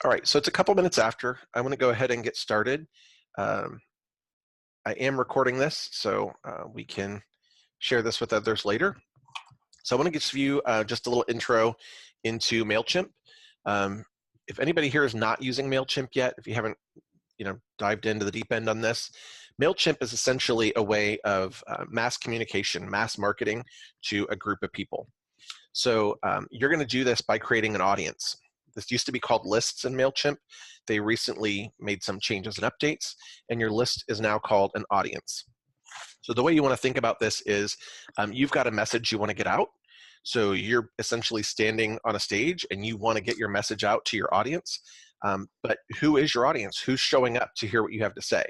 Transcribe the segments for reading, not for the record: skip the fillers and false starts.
All right, so it's a couple minutes after. I want to go ahead and get started. Um, I am recording this, so we can share this with others later. So I want to give you just a little intro into MailChimp. If anybody here is not using MailChimp yet, if you haven't dived into the deep end on this, MailChimp is essentially a way of mass communication, mass marketing to a group of people. So you're going to do this by creating an audience. This used to be called lists in MailChimp. They recently made some changes and updates, and your list is now called an audience. So the way you want to think about this is you've got a message you want to get out. So you're essentially standing on a stage and you want to get your message out to your audience. But who is your audience? Who's showing up to hear what you have to say?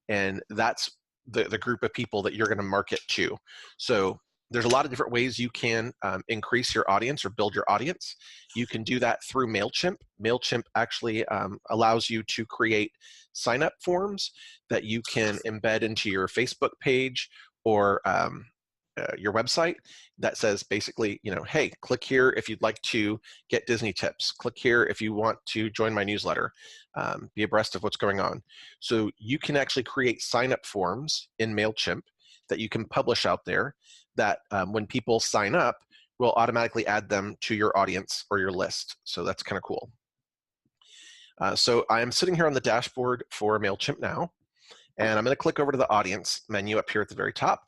And that's the group of people that you're going to market to. So there's a lot of different ways you can increase your audience or build your audience. You can do that through MailChimp. MailChimp actually allows you to create sign-up forms that you can embed into your Facebook page or your website that says basically, hey, click here if you'd like to get Disney tips. Click here if you want to join my newsletter, be abreast of what's going on. So you can actually create sign-up forms in MailChimp that you can publish out there that when people sign up, will automatically add them to your audience or your list. So that's kind of cool. So I'm sitting here on the dashboard for MailChimp now, and I'm going to click over to the audience menu up here at the very top.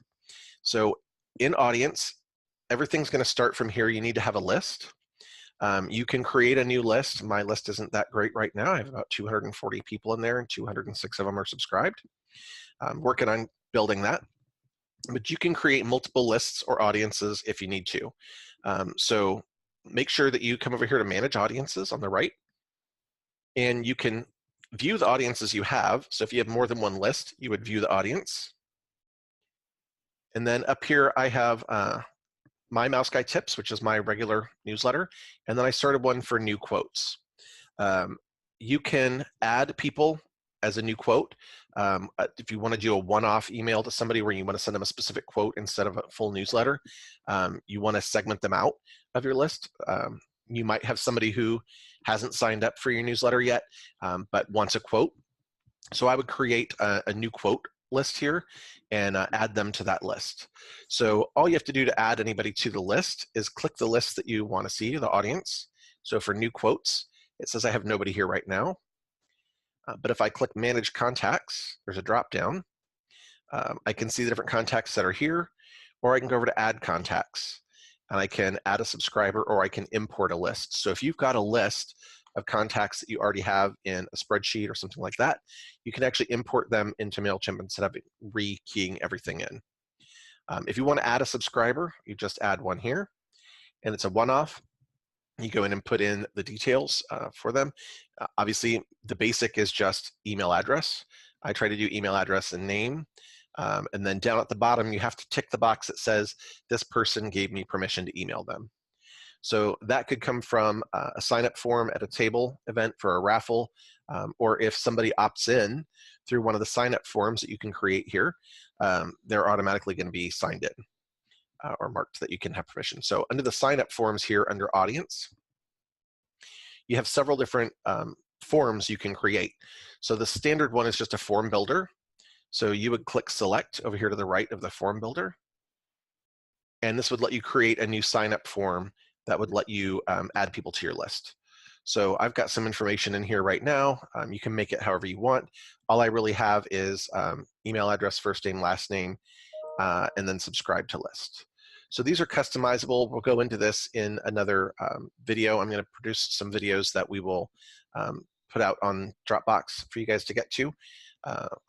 So in audience, everything's going to start from here. You need to have a list. You can create a new list. My list isn't that great right now. I have about 240 people in there, and 206 of them are subscribed. I'm working on building that. But you can create multiple lists or audiences if you need to. So make sure that you come over here to manage audiences on the right, and you can view the audiences you have. So if you have more than one list, you would view the audience. And then up here, I have my Mouse Guy Tips, which is my regular newsletter. And then I started one for new quotes. You can add people as a new quote. If you want to do a one-off email to somebody where you want to send them a specific quote instead of a full newsletter, you want to segment them out of your list. You might have somebody who hasn't signed up for your newsletter yet, but wants a quote. So I would create a new quote list here and add them to that list. So all you have to do to add anybody to the list is click the list that you want to see, the audience. So for new quotes, it says I have nobody here right now. But if I click Manage Contacts, there's a drop down. I can see the different contacts that are here, or I can go over to Add Contacts, and I can add a subscriber, or I can import a list. So if you've got a list of contacts that you already have in a spreadsheet or something like that, you can actually import them into MailChimp instead of re-keying everything in. If you want to add a subscriber, you just add one here, and it's a one-off. You go in and put in the details for them. Obviously, the basic is just email address. I try to do email address and name. And then down at the bottom, you have to tick the box that says, this person gave me permission to email them. So that could come from a sign-up form at a table event for a raffle, or if somebody opts in through one of the sign-up forms that you can create here, they're automatically going to be signed in. Or marked that you can have permission. So under the sign-up forms here under audience, you have several different forms you can create. So the standard one is just a form builder. So you would click select over here to the right of the form builder. And this would let you create a new sign-up form that would let you add people to your list. So I've got some information in here right now. You can make it however you want. All I really have is email address, first name, last name, and then subscribe to list. So these are customizable. We'll go into this in another video. I'm going to produce some videos that we will put out on Dropbox for you guys to get to.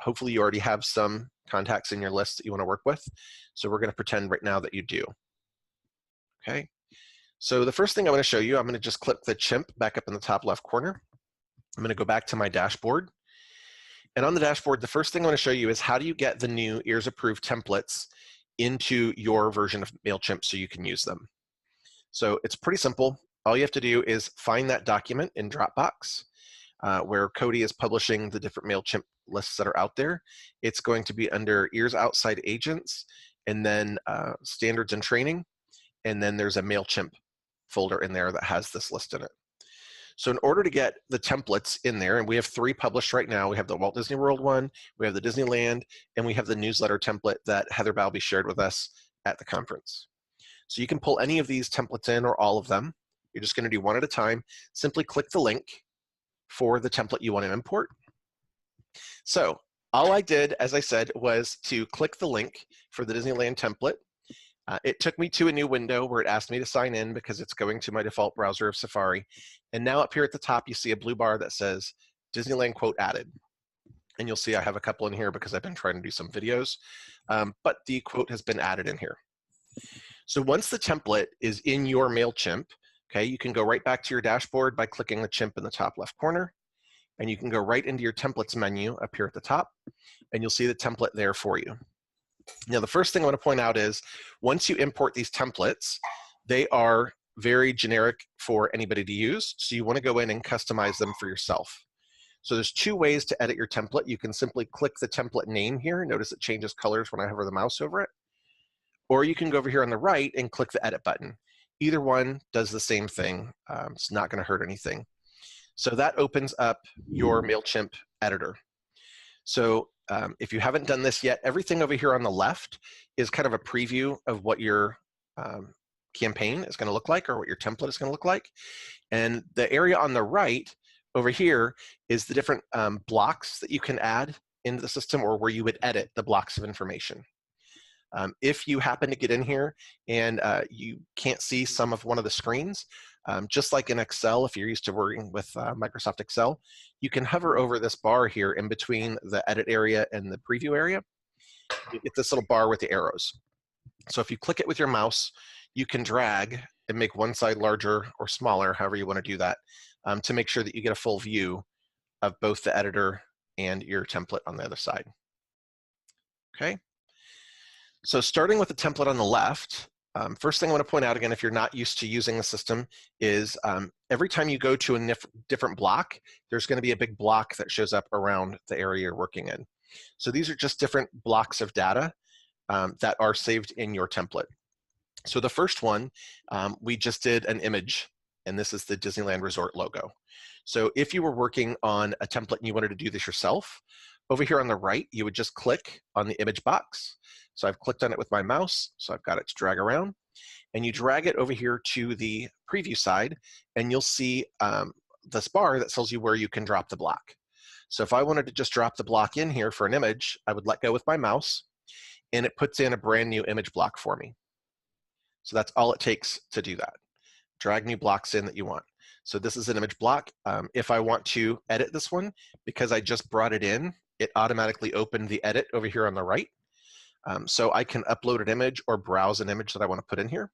Hopefully you already have some contacts in your list that you want to work with. So we're going to pretend right now that you do. Okay. So the first thing I want to show you, I'm going to just click the chimp back up in the top left corner. I'm going to go back to my dashboard. And on the dashboard, the first thing I want to show you is how do you get the new ears approved templates into your version of MailChimp so you can use them. So it's pretty simple. All you have to do is find that document in Dropbox where Cody is publishing the different MailChimp lists that are out there. It's going to be under Ears Outside Agents, and then Standards and Training, and then there's a MailChimp folder in there that has this list in it. So in order to get the templates in there, and we have 3 published right now, we have the Walt Disney World one, we have the Disneyland, and we have the newsletter template that Heather Balby shared with us at the conference. So you can pull any of these templates in or all of them. You're just going to do one at a time. Simply click the link for the template you want to import. So all I did, as I said, was to click the link for the Disneyland template. It took me to a new window where it asked me to sign in because it's going to my default browser of Safari. And now up here at the top, you see a blue bar that says Disneyland quote added. And you'll see I have a couple in here because I've been trying to do some videos, but the quote has been added in here. So once the template is in your MailChimp, okay, you can go right back to your dashboard by clicking the chimp in the top left corner, and you can go right into your templates menu up here at the top, and you'll see the template there for you. Now, the first thing I want to point out is once you import these templates, they are very generic for anybody to use, so you want to go in and customize them for yourself. So there's 2 ways to edit your template. You can simply click the template name here. Notice it changes colors when I hover the mouse over it. Or you can go over here on the right and click the edit button. Either one does the same thing. It's not going to hurt anything. So that opens up your MailChimp editor. So if you haven't done this yet, everything over here on the left is kind of a preview of what your campaign is going to look like or what your template is going to look like. And the area on the right over here is the different blocks that you can add into the system or where you would edit the blocks of information. If you happen to get in here and you can't see some of one of the screens, just like in Excel, if you're used to working with Microsoft Excel, you can hover over this bar here in between the edit area and the preview area. You get this little bar with the arrows. So if you click it with your mouse, you can drag and make one side larger or smaller, however you want to do that, to make sure that you get a full view of both the editor and your template on the other side. Okay. So starting with the template on the left, first thing I want to point out again, if you're not used to using the system, is every time you go to a different block, there's going to be a big block that shows up around the area you're working in. So these are just different blocks of data that are saved in your template. So the first one, we just did an image, and this is the Disneyland Resort logo. So if you were working on a template and you wanted to do this yourself, over here on the right, you would just click on the image box. So I've clicked on it with my mouse, so I've got it to drag around. And you drag it over here to the preview side, and you'll see this bar that tells you where you can drop the block. So if I wanted to just drop the block in here for an image, I would let go with my mouse, and it puts in a brand new image block for me. So that's all it takes to do that. Drag new blocks in that you want. So this is an image block. If I want to edit this one, because I just brought it in, it automatically opened the edit over here on the right. So I can upload an image or browse an image that I want to put in here.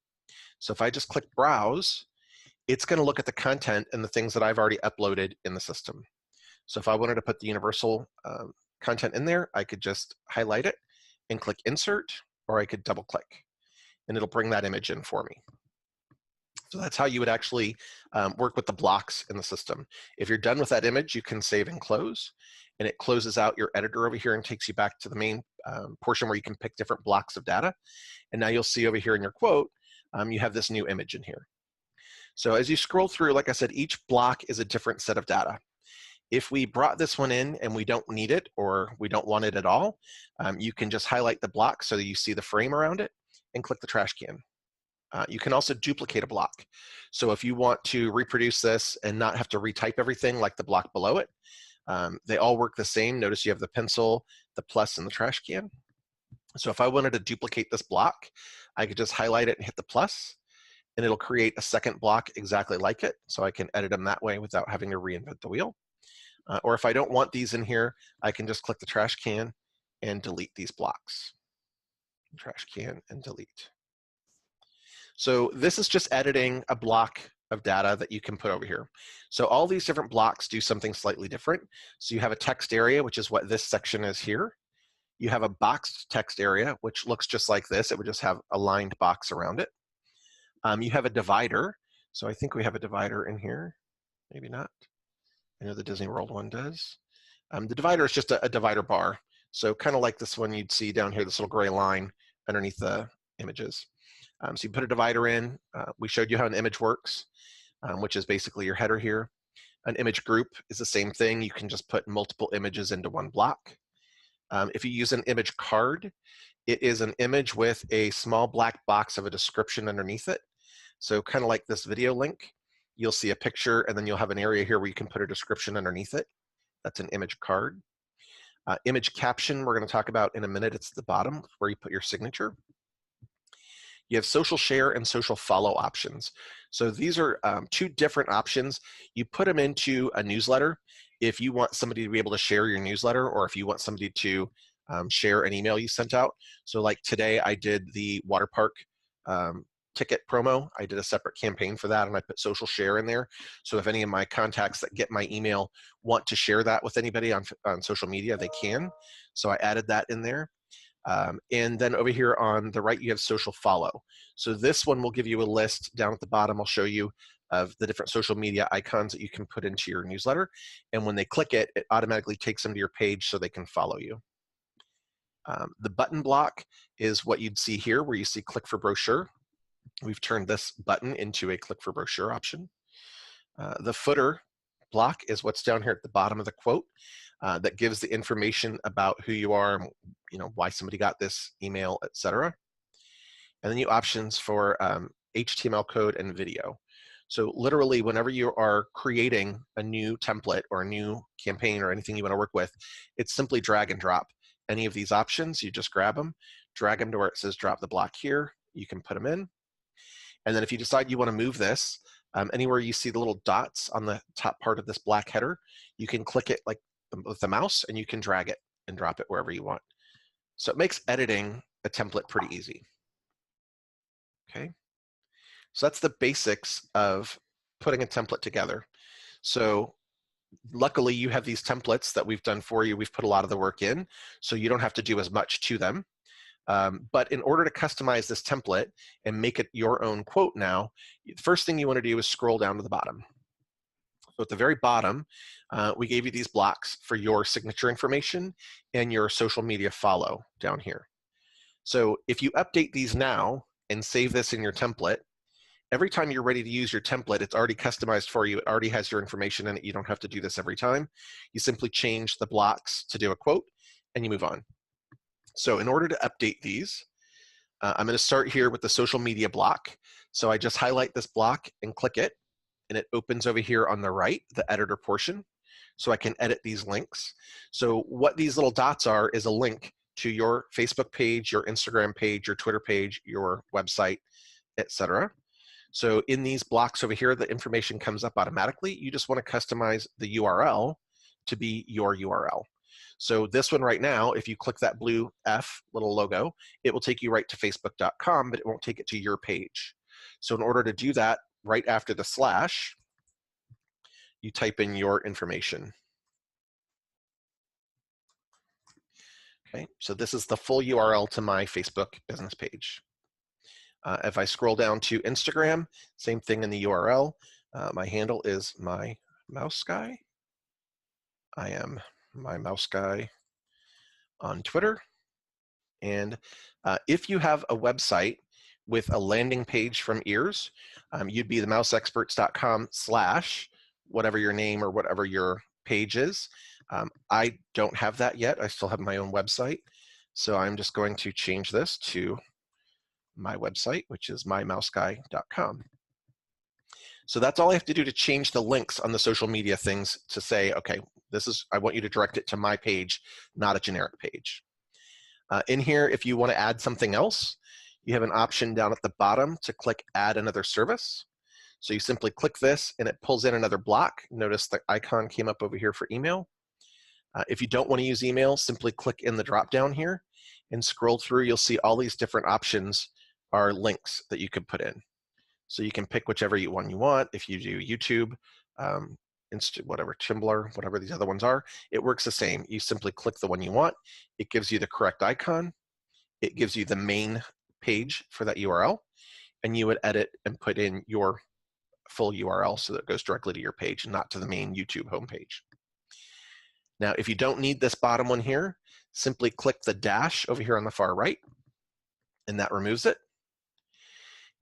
So if I just click browse, it's going to look at the content and the things that I've already uploaded in the system. So if I wanted to put the universal content in there, I could just highlight it and click insert, or I could double click, and it'll bring that image in for me. So that's how you would actually work with the blocks in the system. If you're done with that image, you can save and close, and it closes out your editor over here and takes you back to the main portion where you can pick different blocks of data. And now you'll see over here in your quote, you have this new image in here. So as you scroll through, like I said, each block is a different set of data. If we brought this one in and we don't need it or we don't want it at all, you can just highlight the block so that you see the frame around it and click the trash can. You can also duplicate a block. So if you want to reproduce this and not have to retype everything like the block below it, they all work the same. Notice you have the pencil, the plus, and the trash can. So if I wanted to duplicate this block, I could just highlight it and hit the plus, and it'll create a second block exactly like it. So I can edit them that way without having to reinvent the wheel. Or if I don't want these in here, I can just click the trash can and delete these blocks. Trash can and delete. So this is just editing a block of data that you can put over here. So all these different blocks do something slightly different. So you have a text area, which is what this section is here. You have a boxed text area, which looks just like this. It would just have a lined box around it. You have a divider. So I think we have a divider in here. Maybe not. I know the Disney World one does. The divider is just a divider bar. So kind of like this one you'd see down here, this little gray line underneath the images. So you put a divider in. We showed you how an image works, which is basically your header here. An image group is the same thing. You can just put multiple images into one block. If you use an image card, it is an image with a small black box of a description underneath it. So kind of like this video link, you'll see a picture and then you'll have an area here where you can put a description underneath it. That's an image card. Image caption, we're going to talk about in a minute. It's at the bottom where you put your signature. You have social share and social follow options. So these are two different options. You put them into a newsletter if you want somebody to be able to share your newsletter, or if you want somebody to share an email you sent out. So like today I did the water park ticket promo. I did a separate campaign for that and I put social share in there. So if any of my contacts that get my email want to share that with anybody on social media, they can. So I added that in there. And then over here on the right, you have social follow. So this one will give you a list. Down at the bottom, I'll show you of the different social media icons that you can put into your newsletter. And when they click it, it automatically takes them to your page so they can follow you. The button block is what you'd see here where you see click for brochure. We've turned this button into a click for brochure option. The footer block is what's down here at the bottom of the quote that gives the information about who you are, why somebody got this email, etc. And then you options for HTML code and video. So literally, whenever you are creating a new template or a new campaign or anything you want to work with, it's simply drag and drop. Any of these options, you just grab them, drag them to where it says drop the block here. You can put them in. And then if you decide you want to move this, anywhere you see the little dots on the top part of this black header, you can click it like with the mouse and you can drag it and drop it wherever you want. So it makes editing a template pretty easy. Okay, so that's the basics of putting a template together. So luckily you have these templates that we've done for you. We've put a lot of the work in, so you don't have to do as much to them. But in order to customize this template and make it your own quote now, the first thing you want to do is scroll down to the bottom. So at the very bottom, we gave you these blocks for your signature information and your social media follow down here. So if you update these now and save this in your template, every time you're ready to use your template, it's already customized for you. It already has your information in it. You don't have to do this every time. You simply change the blocks to do a quote and you move on. So in order to update these, I'm going to start here with the social media block. So I just highlight this block and click it, and it opens over here on the right, the editor portion. So I can edit these links. So what these little dots are is a link to your Facebook page, your Instagram page, your Twitter page, your website, etc. So in these blocks over here, the information comes up automatically. You just want to customize the URL to be your URL. So this one right now, if you click that blue F little logo, it will take you right to facebook.com, but it won't take it to your page. So in order to do that, right after the slash, you type in your information. Okay, so this is the full URL to my Facebook business page. If I scroll down to Instagram, same thing in the URL. My handle is my mouse guy. I am my mouse guy on Twitter. And if you have a website with a landing page from ears, you'd be themouseexperts.com/ whatever your name or whatever your page is. I don't have that yet. I still have my own website. So I'm just going to change this to my website, which is mymouseguy.com. So that's all I have to do to change the links on the social media things to say, okay, I want you to direct it to my page, not a generic page. In here, if you want to add something else, you have an option down at the bottom to click add another service. So you simply click this and it pulls in another block. Notice the icon came up over here for email. If you don't want to use email, simply click in the drop down here and scroll through. You'll see all these different options are links that you could put in. So you can pick whichever one you want. If you do YouTube, whatever, Tumblr, whatever these other ones are, it works the same. You simply click the one you want. It gives you the correct icon. It gives you the main page for that URL, and you would edit and put in your full URL so that it goes directly to your page and not to the main YouTube homepage. Now, if you don't need this bottom one here, simply click the dash over here on the far right, and that removes it.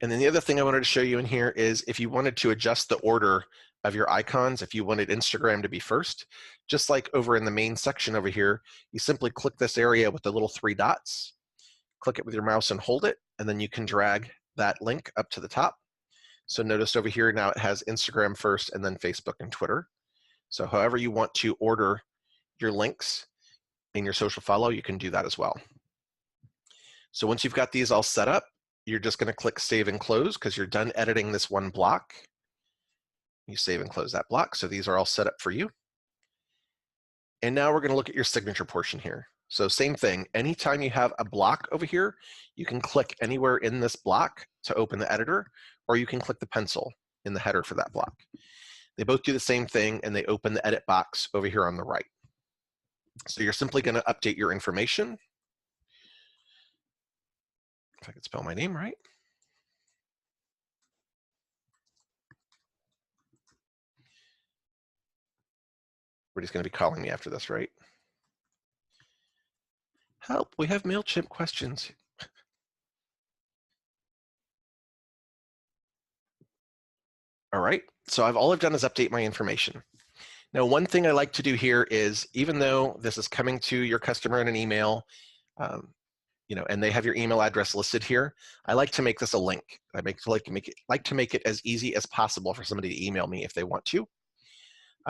And then the other thing I wanted to show you in here is if you wanted to adjust the order of your icons if you wanted Instagram to be first. Just like over in the main section over here, you simply click this area with the little 3 dots, click it with your mouse and hold it, and then you can drag that link up to the top. So notice over here now it has Instagram first and then Facebook and Twitter. So however you want to order your links in your social follow, you can do that as well. So once you've got these all set up, you're just going to click Save and Close because you're done editing this one block. You save and close that block. So these are all set up for you. And now we're going to look at your signature portion here. So same thing, anytime you have a block over here, you can click anywhere in this block to open the editor, or you can click the pencil in the header for that block. They both do the same thing, and they open the edit box over here on the right. So you're simply going to update your information. If I could spell my name right. Everybody's going to be calling me after this, right? Help, we have MailChimp questions. All right, so all I've done is update my information. Now, one thing I like to do here is, even though this is coming to your customer in an email, and they have your email address listed here, I like to make this a link. I like to make it as easy as possible for somebody to email me if they want to.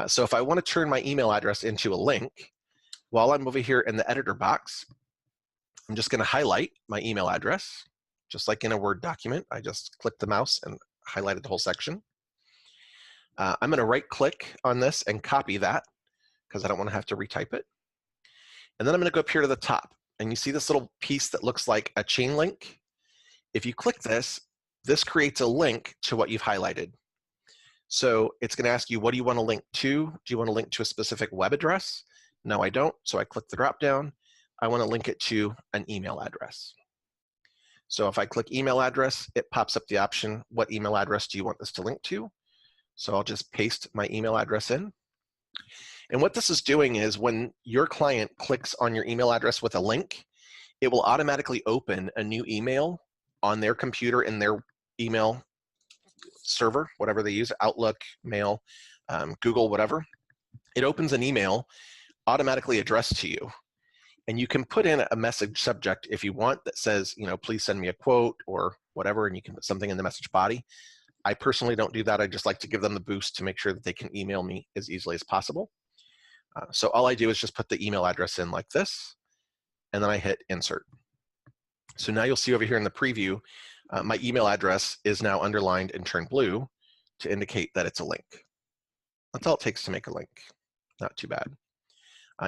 So if I want to turn my email address into a link, while I'm over here in the editor box, I'm just going to highlight my email address, just like in a Word document. I just clicked the mouse and highlighted the whole section. I'm going to right-click on this and copy that because I don't want to have to retype it. And then I'm going to go up here to the top, and you see this little piece that looks like a chain link. If you click this, this creates a link to what you've highlighted. So it's going to ask you, what do you want to link to? Do you want to link to a specific web address? No, I don't. So I click the drop down. I want to link it to an email address. So if I click email address, it pops up the option, what email address do you want this to link to? So I'll just paste my email address in. And what this is doing is when your client clicks on your email address with a link, it will automatically open a new email on their computer in their email server, whatever they use, Outlook, Mail, Google, whatever. It opens an email automatically addressed to you. And you can put in a message subject if you want that says, please send me a quote or whatever, and you can put something in the message body. I personally don't do that. I just like to give them the boost to make sure that they can email me as easily as possible. So all I do is just put the email address in like this, and then I hit insert. So now you'll see over here in the preview, my email address is now underlined and turned blue to indicate that it's a link. That's all it takes to make a link. Not too bad.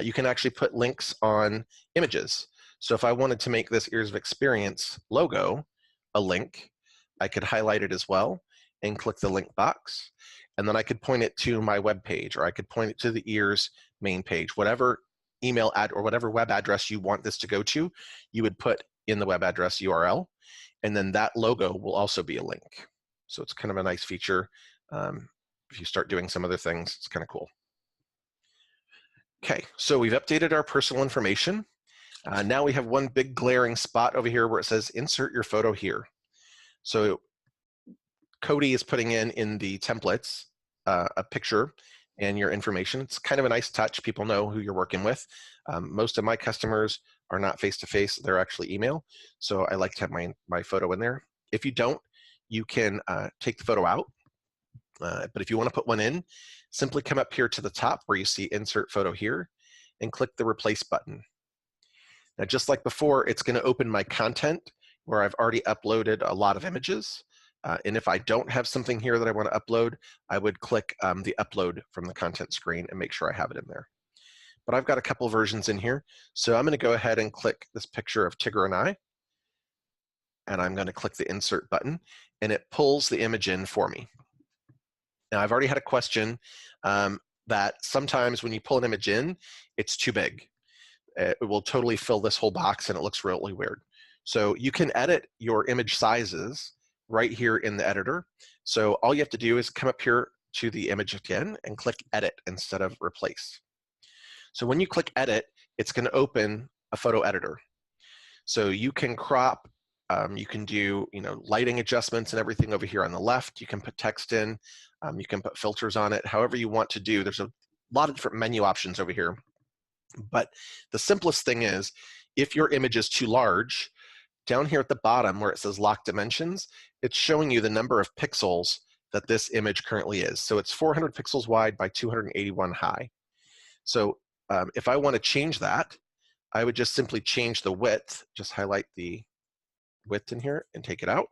You can actually put links on images. So if I wanted to make this Ears of Experience logo a link, I could highlight it as well and click the link box. And then I could point it to my web page, or I could point it to the Ears main page. Whatever email ad or whatever web address you want this to go to, you would put in the web address URL, and then that logo will also be a link. So it's kind of a nice feature. If you start doing some other things, it's kind of cool. Okay, so we've updated our personal information. Now we have one big glaring spot over here where it says insert your photo here. So Cody is putting in the templates a picture and your information. It's kind of a nice touch. People know who you're working with. Most of my customers are not face-to-face, they're actually email. So I like to have my photo in there. If you don't, you can take the photo out. But if you want to put one in, simply come up here to the top where you see insert photo here and click the replace button. Now, just like before, it's going to open my content where I've already uploaded a lot of images. And if I don't have something here that I want to upload, I would click the upload from the content screen and make sure I have it in there. But I've got a couple versions in here. So I'm going to go ahead and click this picture of Tigger and I. And I'm going to click the insert button, and it pulls the image in for me. Now, I've already had a question that sometimes when you pull an image in, it's too big. It will totally fill this whole box, and it looks really weird. So you can edit your image sizes right here in the editor. So all you have to do is come up here to the image again and click edit instead of replace. So when you click edit, it's going to open a photo editor. So you can crop You can do, lighting adjustments and everything over here on the left. You can put text in. You can put filters on it, however you want to do. There's a lot of different menu options over here. But the simplest thing is, if your image is too large, down here at the bottom where it says lock dimensions, it's showing you the number of pixels that this image currently is. So it's 400 pixels wide by 281 high. So if I want to change that, I would just simply change the width, just highlight the width in here and take it out.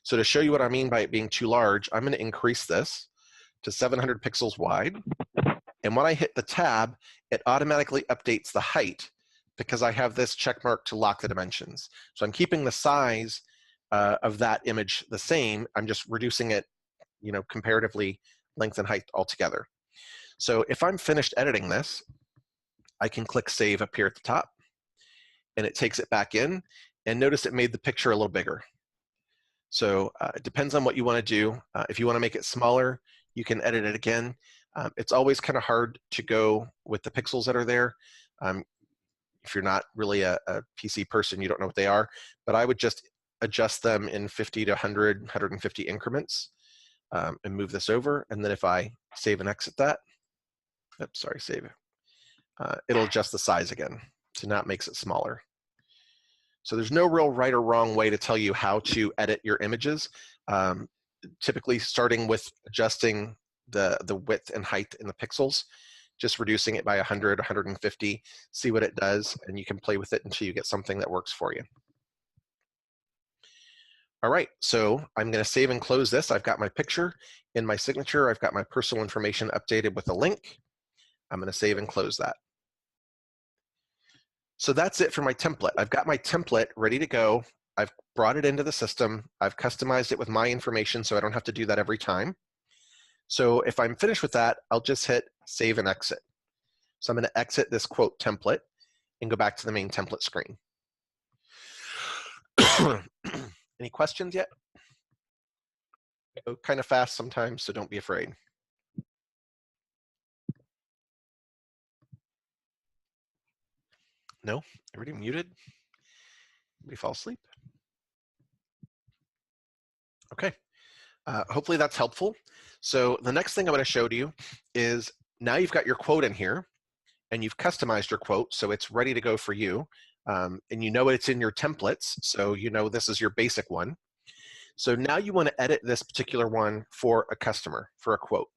So to show you what I mean by it being too large, I'm going to increase this to 700 pixels wide. And when I hit the tab, it automatically updates the height because I have this check mark to lock the dimensions. So I'm keeping the size of that image the same. I'm just reducing it, comparatively length and height altogether. So if I'm finished editing this, I can click Save up here at the top, and it takes it back in. And notice it made the picture a little bigger. So it depends on what you want to do. If you want to make it smaller, you can edit it again. It's always kind of hard to go with the pixels that are there. If you're not really a PC person, you don't know what they are. But I would just adjust them in 50 to 100, 150 increments and move this over. And then if I save and exit that, oops, sorry, save it. It'll adjust the size again. So now it makes it smaller. So there's no real right or wrong way to tell you how to edit your images. Typically starting with adjusting the width and height in the pixels, just reducing it by 100, 150, see what it does, and you can play with it until you get something that works for you. All right, so I'm going to save and close this. I've got my picture in my signature. I've got my personal information updated with a link. I'm going to save and close that. So that's it for my template. I've got my template ready to go. I've brought it into the system. I've customized it with my information so I don't have to do that every time. So if I'm finished with that, I'll just hit Save and Exit. So I'm going to exit this quote template and go back to the main template screen. Any questions yet? I go kind of fast sometimes, so don't be afraid. No? Everybody muted? We fall asleep? Okay. Hopefully that's helpful. So the next thing I'm going to show you is now you've got your quote in here and you've customized your quote so it's ready to go for you. And you know it's in your templates, so you know this is your basic one. So now you want to edit this particular one for a customer, for a quote,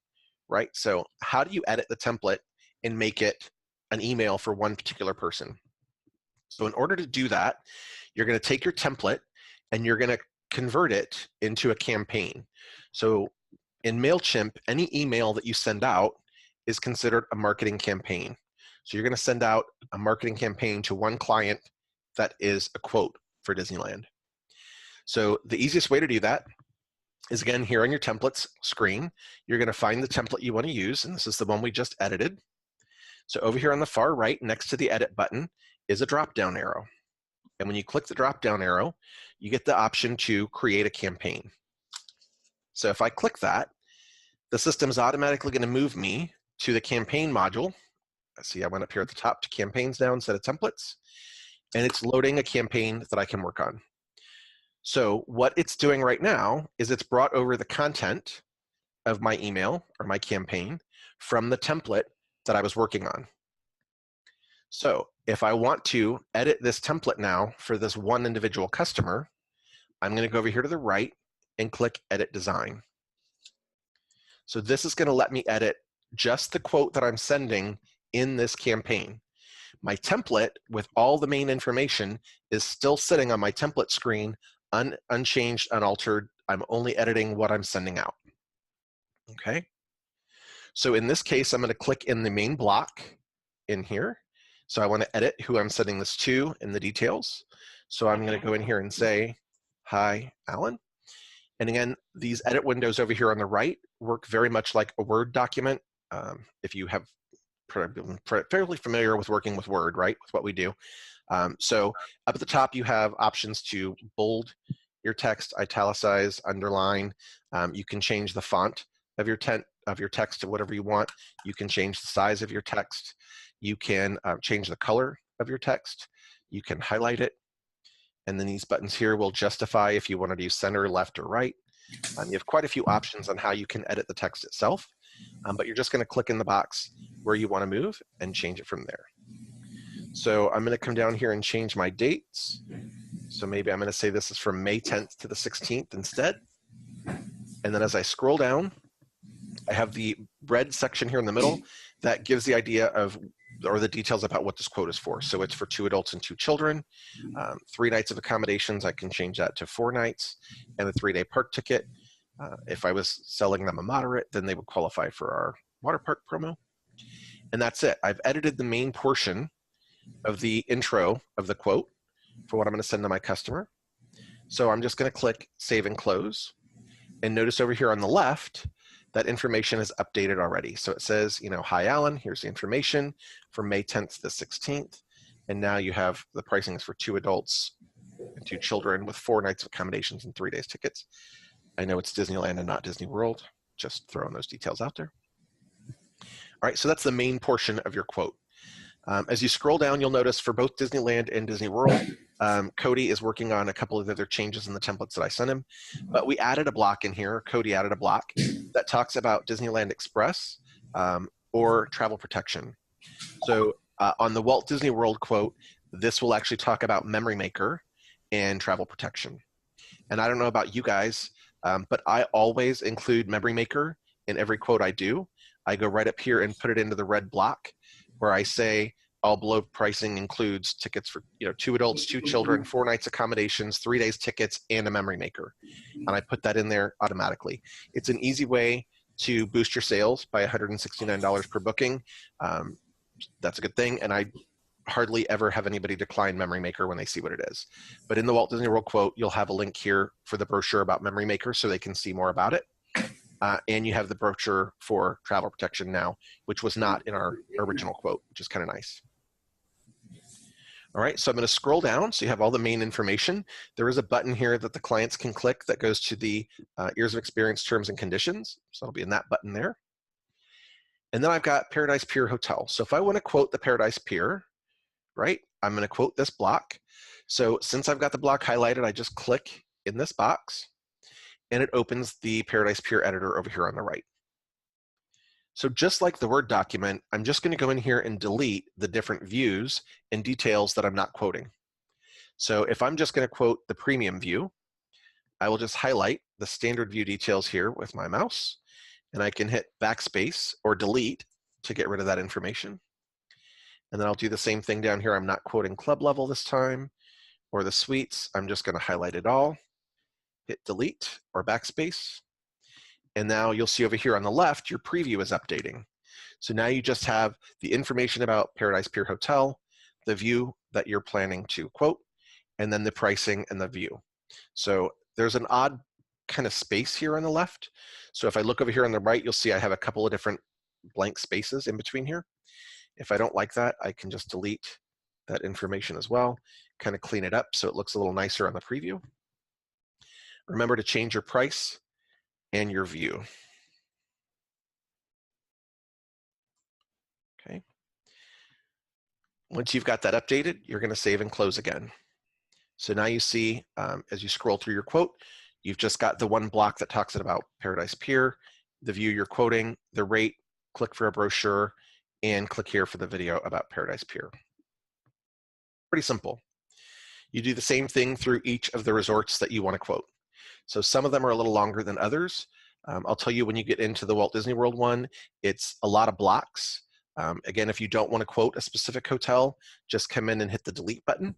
right? So how do you edit the template and make it an email for one particular person? So in order to do that, you're going to take your template and you're going to convert it into a campaign. So in MailChimp, any email that you send out is considered a marketing campaign. So you're going to send out a marketing campaign to one client that is a quote for Disneyland. So the easiest way to do that is, again, here on your templates screen, you're going to find the template you want to use, and this is the one we just edited. So over here on the far right, next to the edit button, is a drop-down arrow. And when you click the drop-down arrow, you get the option to create a campaign. So if I click that, the system is automatically going to move me to the campaign module. See, I went up here at the top to campaigns now instead of templates, and it's loading a campaign that I can work on. So what it's doing right now is it's brought over the content of my email or my campaign from the template that I was working on. So if I want to edit this template now for this one individual customer, I'm going to go over here to the right and click Edit Design. So this is going to let me edit just the quote that I'm sending in this campaign. My template with all the main information is still sitting on my template screen, unchanged, unaltered. I'm only editing what I'm sending out. Okay. So in this case, I'm going to click in the main block in here. So I want to edit who I'm sending this to in the details. So I'm going to go in here and say, hi, Alan. And again, these edit windows over here on the right work very much like a Word document. If you have fairly familiar with working with Word, right, with what we do. So up at the top, you have options to bold your text, italicize, underline. You can change the font of your text to whatever you want. You can change the size of your text. You can change the color of your text. You can highlight it. And then these buttons here will justify if you want to do center, left, or right. You have quite a few options on how you can edit the text itself, but you're just going to click in the box where you want to move and change it from there. So I'm going to come down here and change my dates. So maybe I'm going to say this is from May 10th to the 16th instead. And then as I scroll down, I have the red section here in the middle that gives the idea of, or the details about what this quote is for. So it's for 2 adults and 2 children, 3 nights of accommodations. I can change that to 4 nights, and a 3-day park ticket. If I was selling them a moderate, then they would qualify for our water park promo. And that's it. I've edited the main portion of the intro of the quote for what I'm going to send to my customer. So I'm just going to click Save and Close. And notice over here on the left, that information is updated already. So it says, you know, hi, Alan, here's the information from May 10th to the 16th. And now you have the pricings for 2 adults and 2 children with 4 nights of accommodations and 3 days tickets. I know it's Disneyland and not Disney World, just throwing those details out there. All right, so that's the main portion of your quote. As you scroll down, you'll notice for both Disneyland and Disney World, Cody is working on a couple of other changes in the templates that I sent him, but we added a block in here, Cody added a block that talks about Disneyland Express or travel protection. So on the Walt Disney World quote, this will actually talk about Memory Maker and travel protection. And I don't know about you guys, but I always include Memory Maker in every quote I do. I go right up here and put it into the red block where I say all below pricing includes tickets for 2 adults, 2 children, 4 nights accommodations, 3 days tickets, and a Memory Maker. And I put that in there automatically. It's an easy way to boost your sales by $169 per booking. That's a good thing. And I hardly ever have anybody decline Memory Maker when they see what it is. But in the Walt Disney World quote, you'll have a link here for the brochure about Memory Maker so they can see more about it. And you have the brochure for travel protection now, which was not in our original quote, which is kind of nice. All right, so I'm going to scroll down so you have all the main information. There is a button here that the clients can click that goes to the Years of Experience Terms and Conditions. So it'll be in that button there. And then I've got Paradise Pier Hotel. So if I want to quote the Paradise Pier, right, I'm going to quote this block. So since I've got the block highlighted, I just click in this box and it opens the Paradise Pier editor over here on the right. So just like the Word document, I'm just going to go in here and delete the different views and details that I'm not quoting. So if I'm just going to quote the premium view, I will just highlight the standard view details here with my mouse, and I can hit backspace or delete to get rid of that information. And then I'll do the same thing down here. I'm not quoting club level this time or the suites. I'm just going to highlight it all, hit delete or backspace. And now you'll see over here on the left, your preview is updating. So now you just have the information about Paradise Pier Hotel, the view that you're planning to quote, and then the pricing and the view. So there's an odd kind of space here on the left. So if I look over here on the right, you'll see I have a couple of different blank spaces in between here. If I don't like that, I can just delete that information as well, kind of clean it up so it looks a little nicer on the preview. Remember to change your price and your view. Okay. Once you've got that updated, you're going to save and close again. So now you see, as you scroll through your quote, you've just got the one block that talks about Paradise Pier, the view you're quoting, the rate, click for a brochure, and click here for the video about Paradise Pier. Pretty simple. You do the same thing through each of the resorts that you want to quote. So some of them are a little longer than others. I'll tell you when you get into the Walt Disney World one, it's a lot of blocks. Again, if you don't want to quote a specific hotel, just come in and hit the delete button.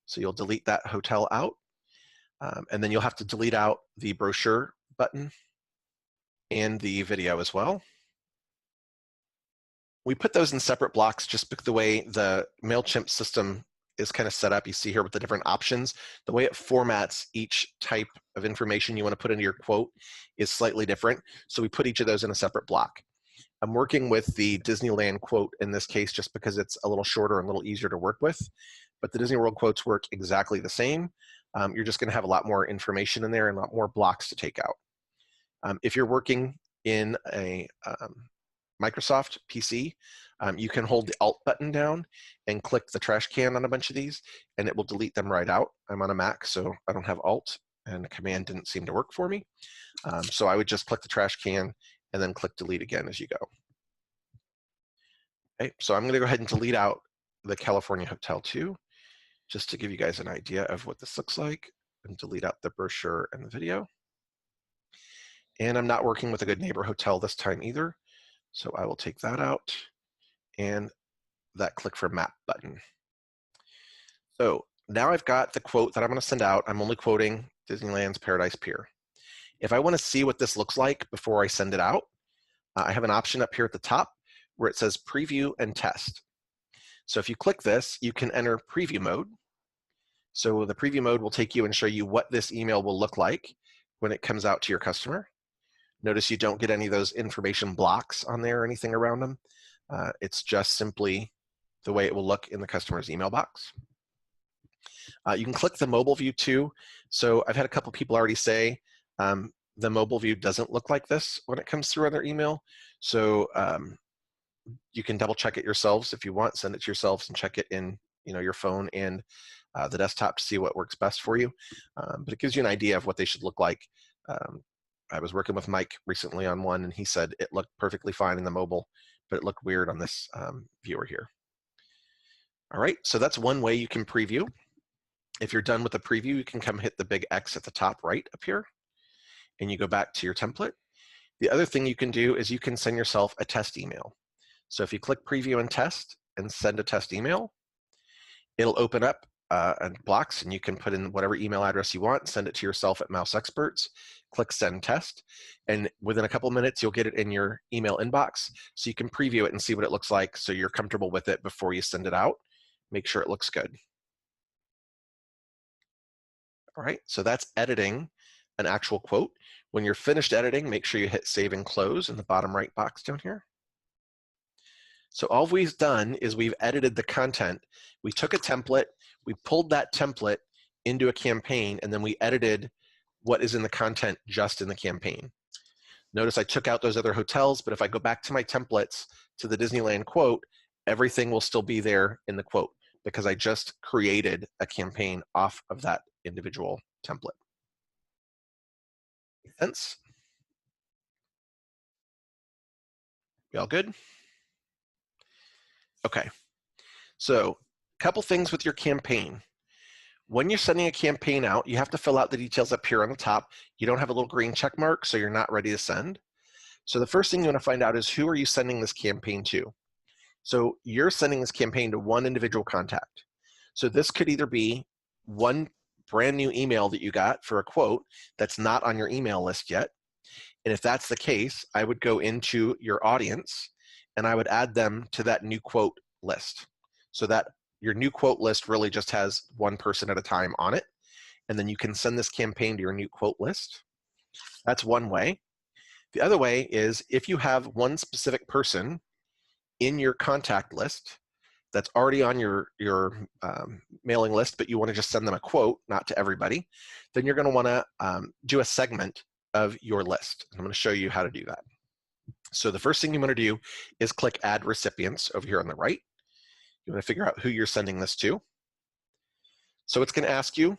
So you'll delete that hotel out. And then you'll have to delete out the brochure button and the video as well. We put those in separate blocks just because the way the MailChimp system is kind of set up. You see here with the different options, the way it formats each type of information you want to put into your quote is slightly different. So we put each of those in a separate block. I'm working with the Disneyland quote in this case just because it's a little shorter and a little easier to work with, but the Disney World quotes work exactly the same. You're just going to have a lot more information in there and a lot more blocks to take out. If you're working in a Microsoft PC, you can hold the Alt button down and click the trash can on a bunch of these, and it will delete them right out. I'm on a Mac, so I don't have Alt, and the command didn't seem to work for me. So I would just click the trash can and then click delete again as you go. Okay, so I'm going to go ahead and delete out the California Hotel too, just to give you guys an idea of what this looks like, and delete out the brochure and the video. And I'm not working with a Good Neighbor Hotel this time either, so I will take that out and that click for map button. So now I've got the quote that I'm going to send out. I'm only quoting Disneyland's Paradise Pier. If I want to see what this looks like before I send it out, I have an option up here at the top where it says preview and test. So if you click this, you can enter preview mode. So the preview mode will take you and show you what this email will look like when it comes out to your customer. Notice you don't get any of those information blocks on there or anything around them. It's just simply the way it will look in the customer's email box. You can click the mobile view too. So I've had a couple people already say the mobile view doesn't look like this when it comes through on their email. So you can double check it yourselves if you want, send it to yourselves and check it in your phone and the desktop to see what works best for you. But it gives you an idea of what they should look like. I was working with Mike recently on one, and he said it looked perfectly fine in the mobile, but it looked weird on this viewer here. All right, so that's one way you can preview. If you're done with the preview, you can come hit the big X at the top right up here, and you go back to your template. The other thing you can do is you can send yourself a test email. So if you click preview and test and send a test email, it'll open up blocks, and you can put in whatever email address you want, send it to yourself at Mouse Experts, click send test, and within a couple minutes you'll get it in your email inbox, so you can preview it and see what it looks like so you're comfortable with it before you send it out. Make sure it looks good. All right, so that's editing an actual quote. When you're finished editing, make sure you hit save and close in the bottom right box down here. So all we've done is we've edited the content. We took a template, we pulled that template into a campaign, and then we edited what is in the content just in the campaign. Notice I took out those other hotels, but if I go back to my templates to the Disneyland quote, everything will still be there in the quote because I just created a campaign off of that individual template. Make sense? We all good? Okay, so a couple things with your campaign. When you're sending a campaign out, you have to fill out the details up here on the top. You don't have a little green check mark, so you're not ready to send. So the first thing you want to find out is who are you sending this campaign to? So you're sending this campaign to one individual contact. So this could either be one brand new email that you got for a quote that's not on your email list yet. And if that's the case, I would go into your audience and I would add them to that new quote list so that your new quote list really just has one person at a time on it. And then you can send this campaign to your new quote list. That's one way. The other way is if you have one specific person in your contact list that's already on your mailing list, but you want to just send them a quote, not to everybody, then you're going to want to do a segment of your list. I'm going to show you how to do that. So the first thing you want to do is click Add Recipients over here on the right. You want to figure out who you're sending this to. So it's going to ask you,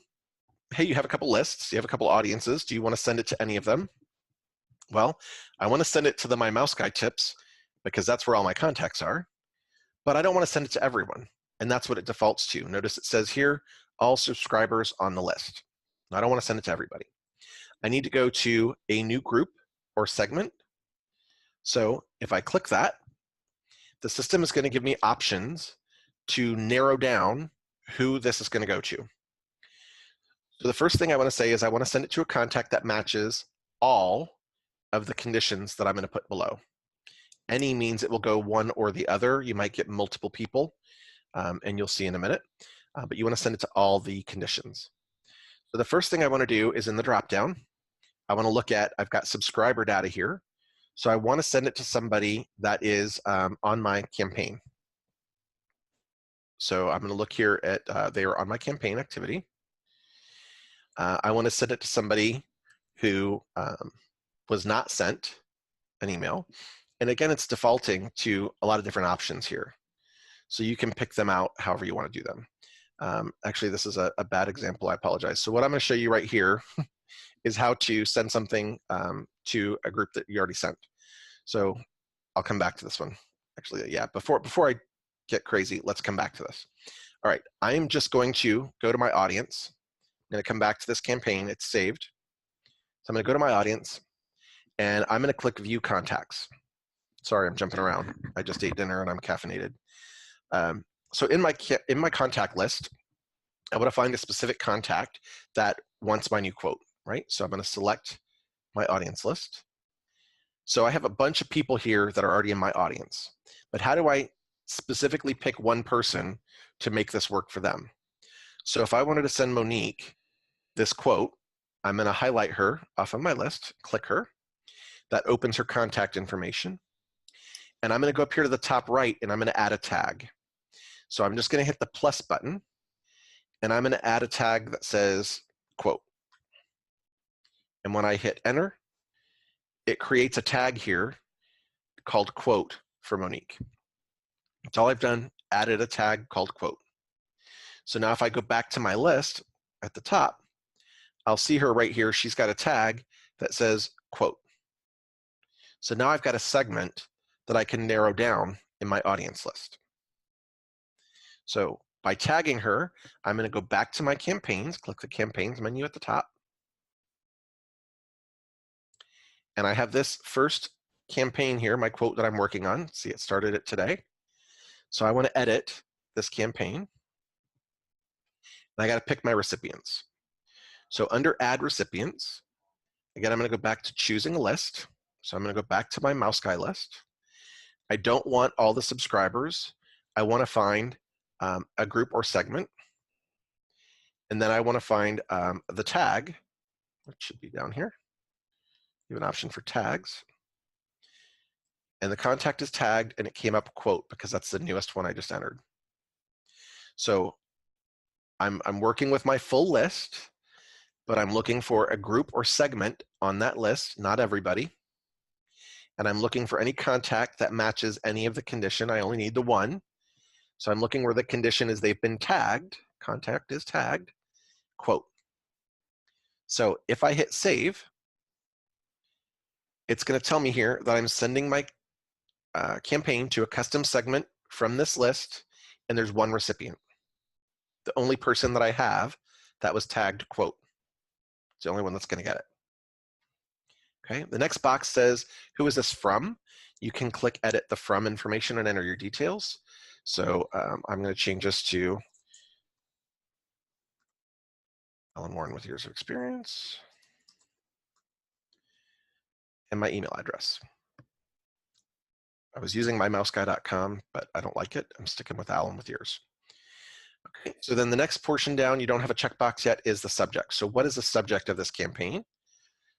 hey, you have a couple lists, you have a couple audiences. Do you want to send it to any of them? Well, I want to send it to the My Mouse Guy tips because that's where all my contacts are, but I don't want to send it to everyone. And that's what it defaults to. Notice it says here, all subscribers on the list. I don't want to send it to everybody. I need to go to a new group or segment. So if I click that, the system is going to give me options to narrow down who this is going to go to. So the first thing I want to say is I want to send it to a contact that matches all of the conditions that I'm going to put below. Any means it will go one or the other. You might get multiple people, and you'll see in a minute, but you want to send it to all the conditions. So the first thing I want to do is in the dropdown, I want to look at, I've got subscriber data here. So I want to send it to somebody that is on my campaign. So I'm going to look here at, they are on my campaign activity. I want to send it to somebody who was not sent an email. And again, it's defaulting to a lot of different options here. So you can pick them out however you want to do them. Actually, this is a bad example. I apologize. So what I'm going to show you right here is how to send something to a group that you already sent. So I'll come back to this one. Actually, yeah, before I get crazy, let's come back to this. All right, I am just going to go to my audience. I'm going to come back to this campaign. It's saved. So I'm going to go to my audience, and I'm going to click View Contacts. Sorry, I'm jumping around. I just ate dinner and I'm caffeinated. So in my contact list, I want to find a specific contact that wants my new quote, right? So I'm going to select my audience list. So I have a bunch of people here that are already in my audience, but how do I specifically pick one person to make this work for them? So if I wanted to send Monique this quote, I'm going to highlight her off of my list, click her. That opens her contact information. And I'm going to go up here to the top right, and I'm going to add a tag. So I'm just going to hit the plus button, and I'm going to add a tag that says quote. And when I hit enter, it creates a tag here called quote for Monique. That's all I've done, added a tag called quote. So now if I go back to my list at the top, I'll see her right here. She's got a tag that says quote. So now I've got a segment that I can narrow down in my audience list. So by tagging her, I'm going to go back to my campaigns, click the campaigns menu at the top. And I have this first campaign here, my quote that I'm working on. See, it started it today. So I want to edit this campaign. And I got to pick my recipients. So under Add Recipients, again, I'm going to go back to choosing a list. So I'm going to go back to my Mouse Guy list. I don't want all the subscribers. I want to find a group or segment. And then I want to find the tag, which should be down here. You have an option for tags. And the contact is tagged, and it came up quote because that's the newest one I just entered. So I'm working with my full list, but I'm looking for a group or segment on that list, not everybody. And I'm looking for any contact that matches any of the condition. I only need the one. So I'm looking where the condition is they've been tagged, contact is tagged, quote. So if I hit save, it's going to tell me here that I'm sending my campaign to a custom segment from this list, and there's one recipient. The only person that I have that was tagged quote. It's the only one that's going to get it. Okay, the next box says, who is this from? You can click edit the from information and enter your details. So I'm going to change this to Alan Warren with years of experience and my email address. I was using mymouseguy.com, but I don't like it. I'm sticking with Alan with years. Okay, so then the next portion down, you don't have a checkbox yet, is the subject. So what is the subject of this campaign?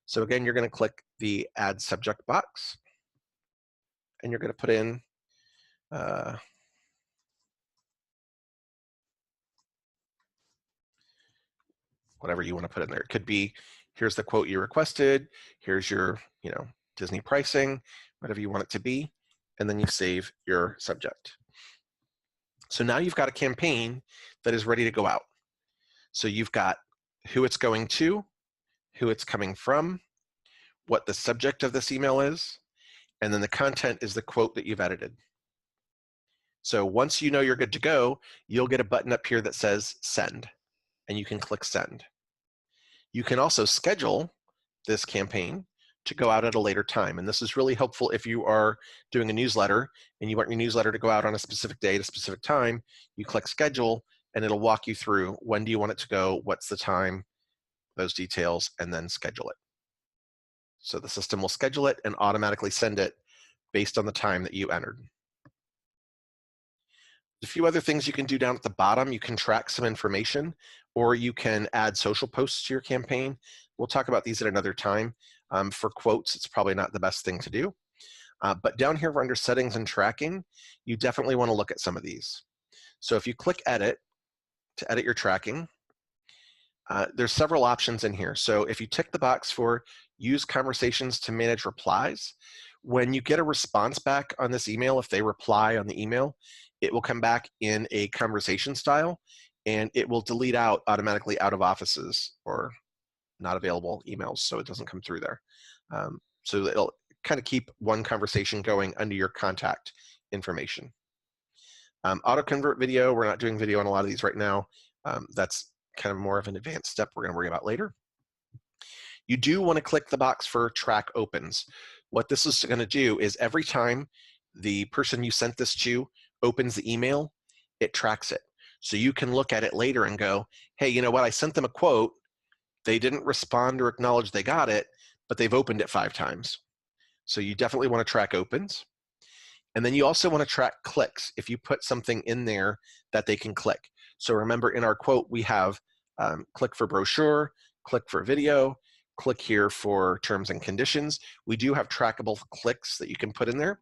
So again, you're going to click the add subject box, and you're going to put in whatever you want to put in there. It could be, here's the quote you requested, here's your, Disney pricing, whatever you want it to be, and then you save your subject. So now you've got a campaign that is ready to go out. So you've got who it's going to, who it's coming from, what the subject of this email is, and then the content is the quote that you've edited. So once you know you're good to go, you'll get a button up here that says send, and you can click send. You can also schedule this campaign to go out at a later time. And this is really helpful if you are doing a newsletter and you want your newsletter to go out on a specific day at a specific time. You click schedule, and it'll walk you through when do you want it to go, what's the time, those details, and then schedule it. So the system will schedule it and automatically send it based on the time that you entered. A few other things you can do down at the bottom. You can track some information, or you can add social posts to your campaign. We'll talk about these at another time. For quotes, it's probably not the best thing to do. But down here under settings and tracking, you definitely want to look at some of these. So if you click edit to edit your tracking, there's several options in here. So if you tick the box for use conversations to manage replies, When you get a response back on this email, if they reply on the email, it will come back in a conversation style, and it will delete out automatically out of offices or not available emails, so it doesn't come through there. So it'll kind of keep one conversation going under your contact information. Auto convert video, we're not doing video on a lot of these right now. That's kind of more of an advanced step we're going to worry about later. You do want to click the box for track opens. What this is going to do is every time the person you sent this to opens the email, it tracks it. So you can look at it later and go, hey, you know what, I sent them a quote, they didn't respond or acknowledge they got it, but they've opened it 5 times. So you definitely want to track opens. And then you also want to track clicks if you put something in there that they can click. So remember, in our quote, we have click for brochure, click for video, click here for terms and conditions. We do have trackable clicks that you can put in there.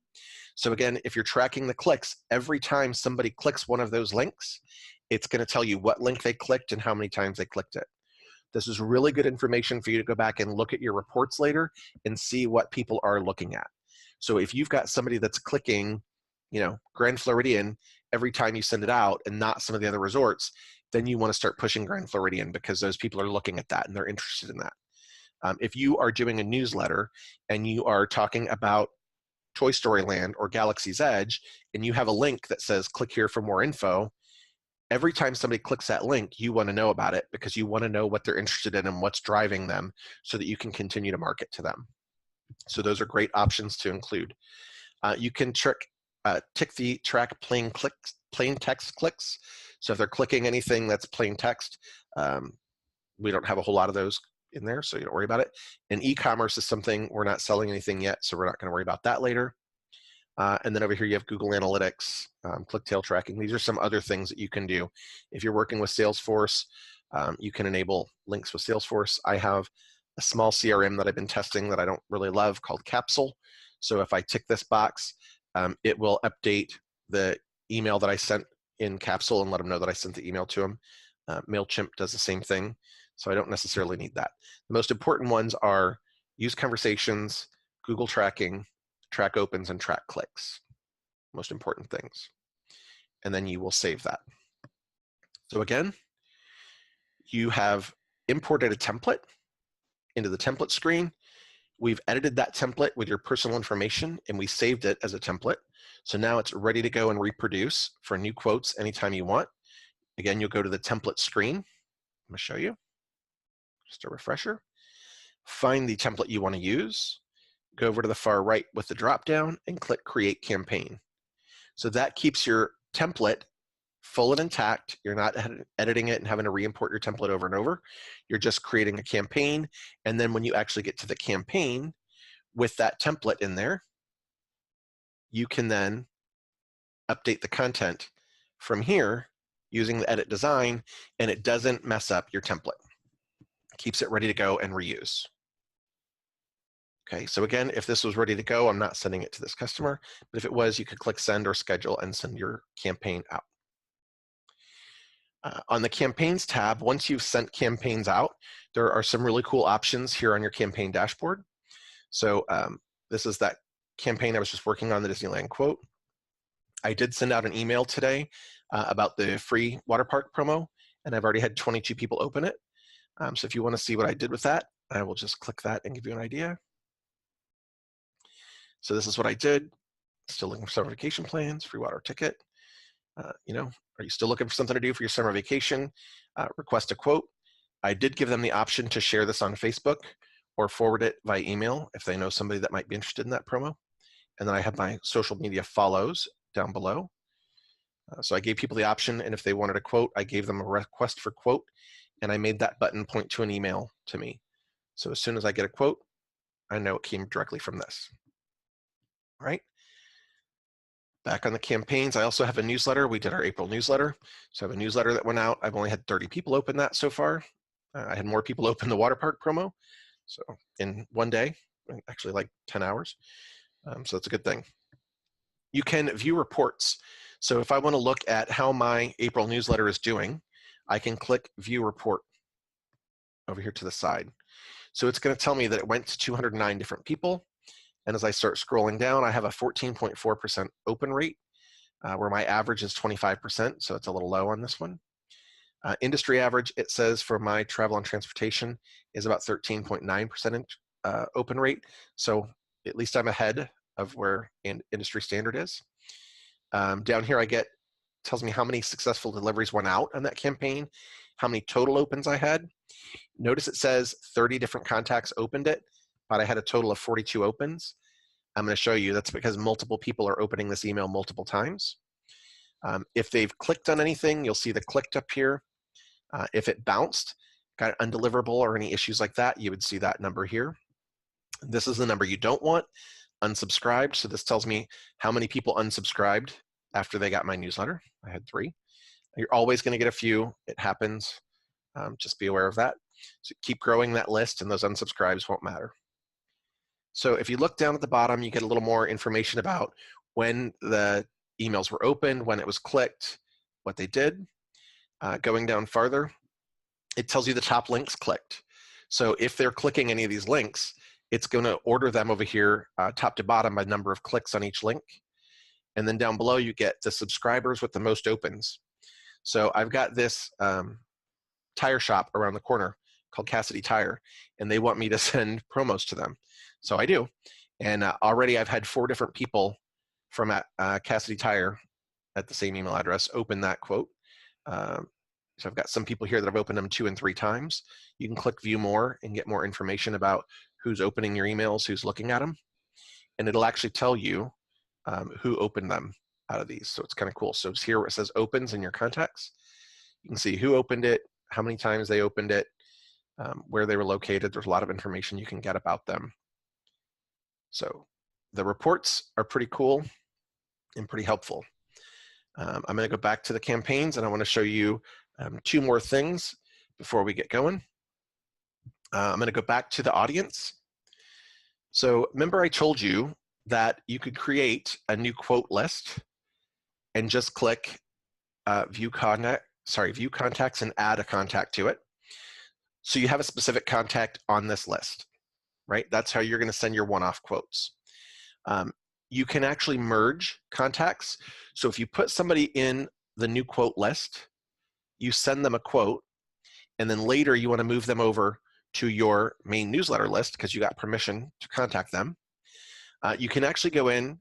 So again, if you're tracking the clicks, every time somebody clicks one of those links, it's going to tell you what link they clicked and how many times they clicked it. This is really good information for you to go back and look at your reports later and see what people are looking at. So if you've got somebody that's clicking, you know, Grand Floridian every time you send it out and not some of the other resorts, then you want to start pushing Grand Floridian because those people are looking at that and they're interested in that. If you are doing a newsletter and you are talking about Toy Story Land or Galaxy's Edge, and you have a link that says click here for more info, every time somebody clicks that link, you want to know about it because you want to know what they're interested in and what's driving them so that you can continue to market to them. So those are great options to include. You can tick the track plain text clicks. So if they're clicking anything that's plain text, we don't have a whole lot of those in there, so you don't worry about it. And e-commerce is something we're not selling anything yet, so we're not going to worry about that later. And then over here you have Google Analytics, click tail tracking. These are some other things that you can do. If you're working with Salesforce, you can enable links with Salesforce. I have a small CRM that I've been testing that I don't really love called Capsule. So if I tick this box, it will update the email that I sent in Capsule and let them know that I sent the email to them. MailChimp does the same thing, so I don't necessarily need that. The most important ones are use conversations, Google tracking, track opens, and track clicks. Most important things. And then you will save that. So again, you have imported a template into the template screen. We've edited that template with your personal information and we saved it as a template. So now it's ready to go and reproduce for new quotes anytime you want. Again, you'll go to the template screen. I'm going to show you. Just a refresher. Find the template you want to use. Go over to the far right with the drop down and click Create Campaign. So that keeps your template full and intact. You're not editing it and having to re-import your template over and over. You're just creating a campaign. And then when you actually get to the campaign with that template in there, you can then update the content from here using the edit design, and it doesn't mess up your template. It keeps it ready to go and reuse. Okay, so again, if this was ready to go, I'm not sending it to this customer, but if it was, you could click send or schedule and send your campaign out. On the campaigns tab, once you've sent campaigns out, there are some really cool options here on your campaign dashboard. So this is that campaign I was just working on, the Disneyland quote. I did send out an email today about the free water park promo, and I've already had 22 people open it. So if you want to see what I did with that, I will just click that and give you an idea. So this is what I did. Still looking for summer vacation plans, free water ticket. You know, are you still looking for something to do for your summer vacation? Request a quote. I did give them the option to share this on Facebook or forward it via email if they know somebody that might be interested in that promo. And then I have my social media follows down below. So I gave people the option, and if they wanted a quote, I gave them a request for quote, and I made that button point to an email to me. So as soon as I get a quote, I know it came directly from this. All right. Back on the campaigns, I also have a newsletter. We did our April newsletter. So I have a newsletter that went out. I've only had 30 people open that so far. I had more people open the water park promo. So in one day, actually like 10 hours. So that's a good thing. You can view reports. So if I want to look at how my April newsletter is doing, I can click View Report over here to the side. So it's going to tell me that it went to 209 different people. And as I start scrolling down, I have a 14.4% open rate, where my average is 25%, so it's a little low on this one. Industry average, it says for my travel and transportation, is about 13.9% open rate. So at least I'm ahead of where industry standard is. Down here, tells me how many successful deliveries went out on that campaign, how many total opens I had. Notice it says 30 different contacts opened it, but I had a total of 42 opens. I'm going to show you that's because multiple people are opening this email multiple times. If they've clicked on anything, you'll see the clicked up here. If it bounced, got undeliverable or any issues like that, you would see that number here. This is the number you don't want, unsubscribed. So this tells me how many people unsubscribed after they got my newsletter. I had 3. You're always going to get a few. It happens. Just be aware of that. So keep growing that list, and those unsubscribes won't matter. So if you look down at the bottom, you get a little more information about when the emails were opened, when it was clicked, what they did. Going down farther, it tells you the top links clicked. So if they're clicking any of these links, it's going to order them over here top to bottom by number of clicks on each link. And then down below, you get the subscribers with the most opens. So I've got this tire shop around the corner called Cassidy Tire, and they want me to send promos to them. So I do. And already I've had 4 different people from Cassidy Tire at the same email address open that quote. So I've got some people here that have opened them 2 and 3 times. You can click view more and get more information about who's opening your emails, who's looking at them. And it'll actually tell you who opened them out of these. So it's kind of cool. So it's here where it says opens in your contacts. You can see who opened it, how many times they opened it, where they were located. There's a lot of information you can get about them. So the reports are pretty cool and pretty helpful. I'm going to go back to the campaigns, and I want to show you 2 more things before we get going. I'm going to go back to the audience. So remember I told you that you could create a new quote list and just click view contacts and add a contact to it. So you have a specific contact on this list, right? That's how you're going to send your one-off quotes. You can actually merge contacts. So if you put somebody in the new quote list, you send them a quote, and then later you want to move them over to your main newsletter list because you got permission to contact them. You can actually go in,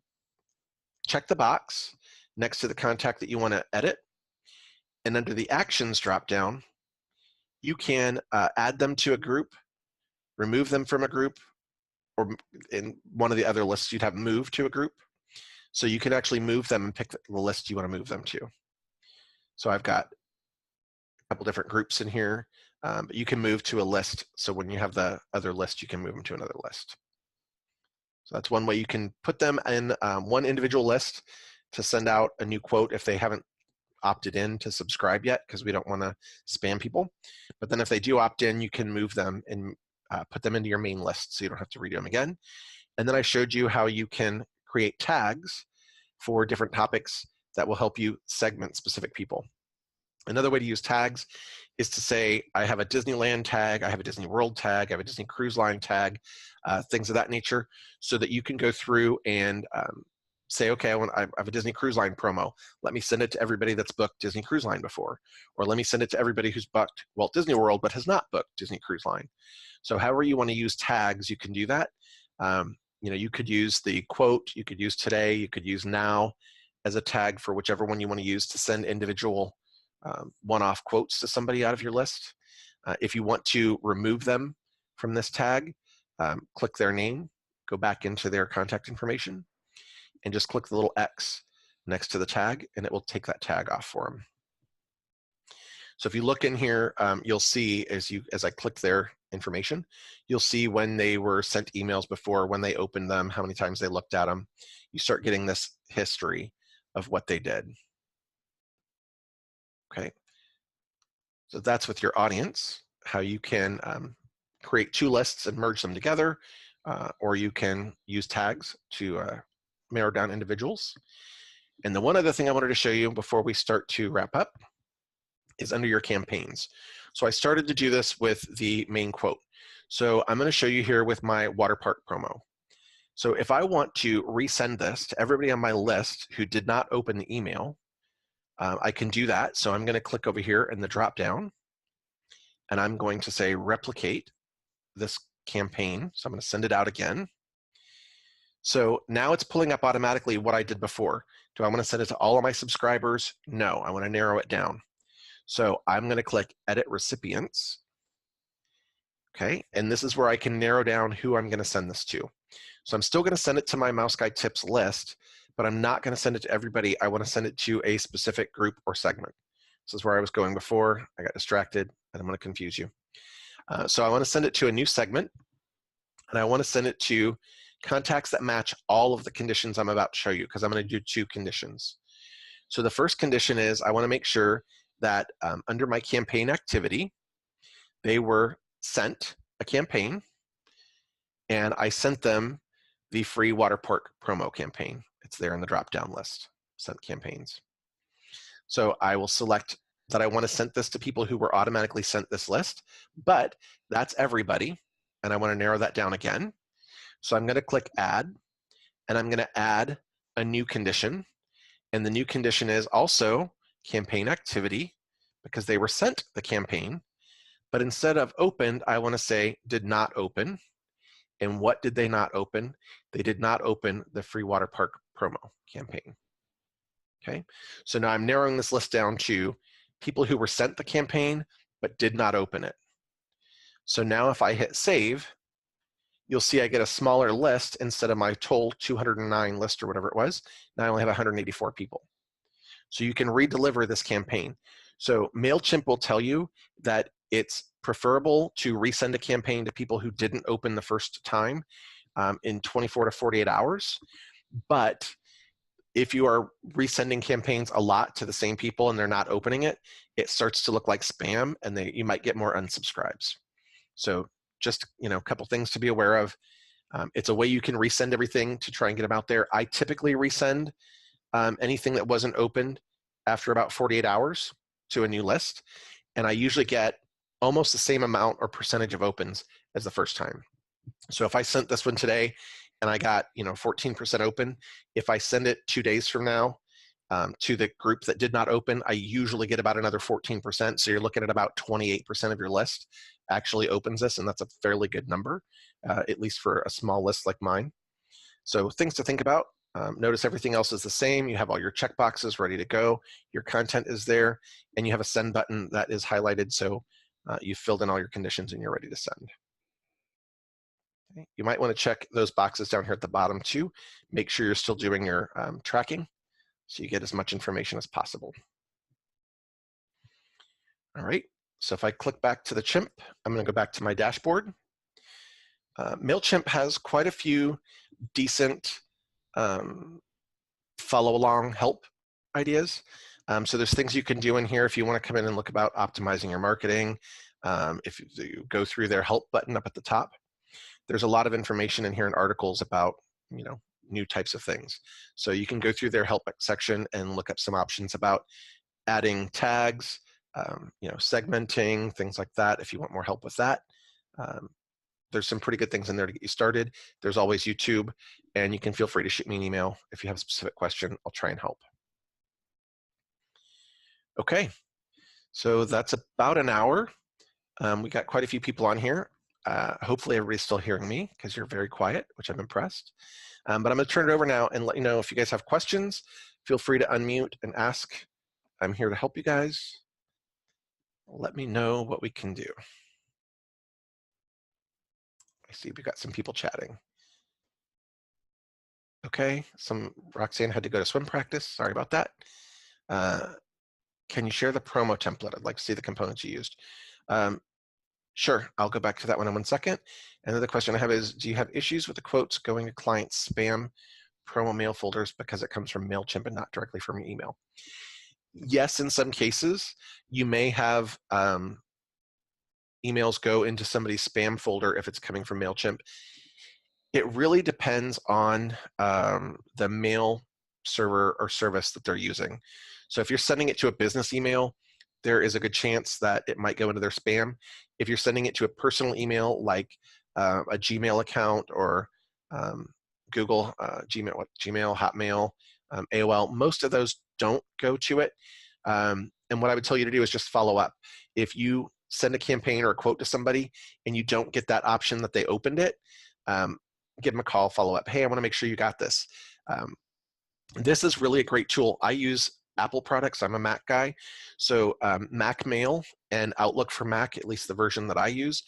check the box next to the contact that you want to edit, and under the actions dropdown, you can add them to a group, remove them from a group, or in one of the other lists you'd have moved to a group. So you can actually move them and pick the list you want to move them to. So I've got a couple different groups in here, but you can move to a list. So when you have the other list, you can move them to another list. So that's one way you can put them in one individual list to send out a new quote if they haven't opted in to subscribe yet, because we don't want to spam people. But then if they do opt in, you can move them and put them into your main list so you don't have to redo them again. And then I showed you how you can create tags for different topics that will help you segment specific people. Another way to use tags is to say, I have a Disneyland tag, I have a Disney World tag, I have a Disney Cruise Line tag, things of that nature, so that you can go through and say, okay, I have a Disney Cruise Line promo. Let me send it to everybody that's booked Disney Cruise Line before. Or let me send it to everybody who's booked Walt Disney World but has not booked Disney Cruise Line. So however you want to use tags, you can do that. You could use the quote, you could use today, you could use now as a tag for whichever one you want to use to send individual one-off quotes to somebody out of your list. If you want to remove them from this tag, click their name, go back into their contact information, and just click the little X next to the tag, and it will take that tag off for them. So if you look in here, you'll see as I click their information, you'll see when they were sent emails before, when they opened them, how many times they looked at them. You start getting this history of what they did. Okay, so that's with your audience, how you can create 2 lists and merge them together, or you can use tags to narrow down individuals. And the one other thing I wanted to show you before we start to wrap up is under your campaigns. So I started to do this with the main quote. So I'm going to show you here with my water park promo. So if I want to resend this to everybody on my list who did not open the email, I can do that. So I'm going to click over here in the drop down, and I'm going to say replicate this campaign. So I'm going to send it out again. So now it's pulling up automatically what I did before. Do I want to send it to all of my subscribers? No, I want to narrow it down. So I'm going to click Edit Recipients. Okay, and this is where I can narrow down who I'm going to send this to. So I'm still going to send it to my Mouse Guide Tips list, but I'm not going to send it to everybody. I want to send it to a specific group or segment. This is where I was going before. I got distracted, and I'm going to confuse you. So I want to send it to a new segment, and I want to send it to contacts that match all of the conditions I'm about to show you, because I'm going to do 2 conditions. So the first condition is I want to make sure that under my campaign activity, they were sent a campaign, and I sent them the free water park promo campaign. It's there in the drop-down list, sent campaigns. So I will select that I want to send this to people who were automatically sent this list, but that's everybody, and I want to narrow that down again. So I'm going to click Add, and I'm going to add a new condition, and the new condition is also campaign activity, because they were sent the campaign, but instead of opened, I want to say did not open. And what did they not open? They did not open the free water park promo campaign. Okay, so now I'm narrowing this list down to people who were sent the campaign but did not open it. So now if I hit save, you'll see I get a smaller list instead of my total 209 list or whatever it was. Now I only have 184 people. So you can redeliver this campaign. So MailChimp will tell you that it's preferable to resend a campaign to people who didn't open the first time in 24 to 48 hours. But if you are resending campaigns a lot to the same people and they're not opening it, it starts to look like spam, and you might get more unsubscribes. So just a couple things to be aware of. It's a way you can resend everything to try and get them out there. I typically resend anything that wasn't opened after about 48 hours to a new list, and I usually get almost the same amount or percentage of opens as the first time. So if I sent this one today and I got 14% open, if I send it 2 days from now to the group that did not open, I usually get about another 14%. So you're looking at about 28% of your list actually opens this, and that's a fairly good number, at least for a small list like mine. So things to think about. Notice everything else is the same. You have all your checkboxes ready to go. Your content is there, and you have a send button that is highlighted, so you've filled in all your conditions and you're ready to send. Okay. You might want to check those boxes down here at the bottom too. Make sure you're still doing your tracking so you get as much information as possible. All right, so if I click back to the Chimp, I'm going to go back to my dashboard. MailChimp has quite a few decent follow-along help ideas. So there's things you can do in here if you want to come in and look about optimizing your marketing. If you go through their help button up at the top, there's a lot of information in here and articles about new types of things. So you can go through their help section and look up some options about adding tags, segmenting, things like that if you want more help with that. There's some pretty good things in there to get you started. There's always YouTube, and you can feel free to shoot me an email if you have a specific question. I'll try and help. Okay, so that's about an hour. We got quite a few people on here. Hopefully everybody's still hearing me because you're very quiet, which I'm impressed. But I'm going to turn it over now and let you know if you guys have questions. Feel free to unmute and ask. I'm here to help you guys. Let me know what we can do. I see we've got some people chatting. Okay, Roxanne had to go to swim practice. Sorry about that. Can you share the promo template? I'd like to see the components you used. Sure, I'll go back to that one in 1 second. Another question I have is, do you have issues with the quotes going to clients' spam promo mail folders because it comes from MailChimp and not directly from your email? Yes, in some cases. You may have emails go into somebody's spam folder if it's coming from MailChimp. It really depends on the mail server or service that they're using. So if you're sending it to a business email, there is a good chance that it might go into their spam. If you're sending it to a personal email like a Gmail account or Google, Gmail, Hotmail, AOL. Most of those don't go to it. And what I would tell you to do is just follow up. If you send a campaign or a quote to somebody and you don't get that option that they opened it, give them a call, follow up. Hey, I want to make sure you got this. This is really a great tool. I use Apple products. I'm a Mac guy. So Mac Mail and Outlook for Mac, at least the version that I use,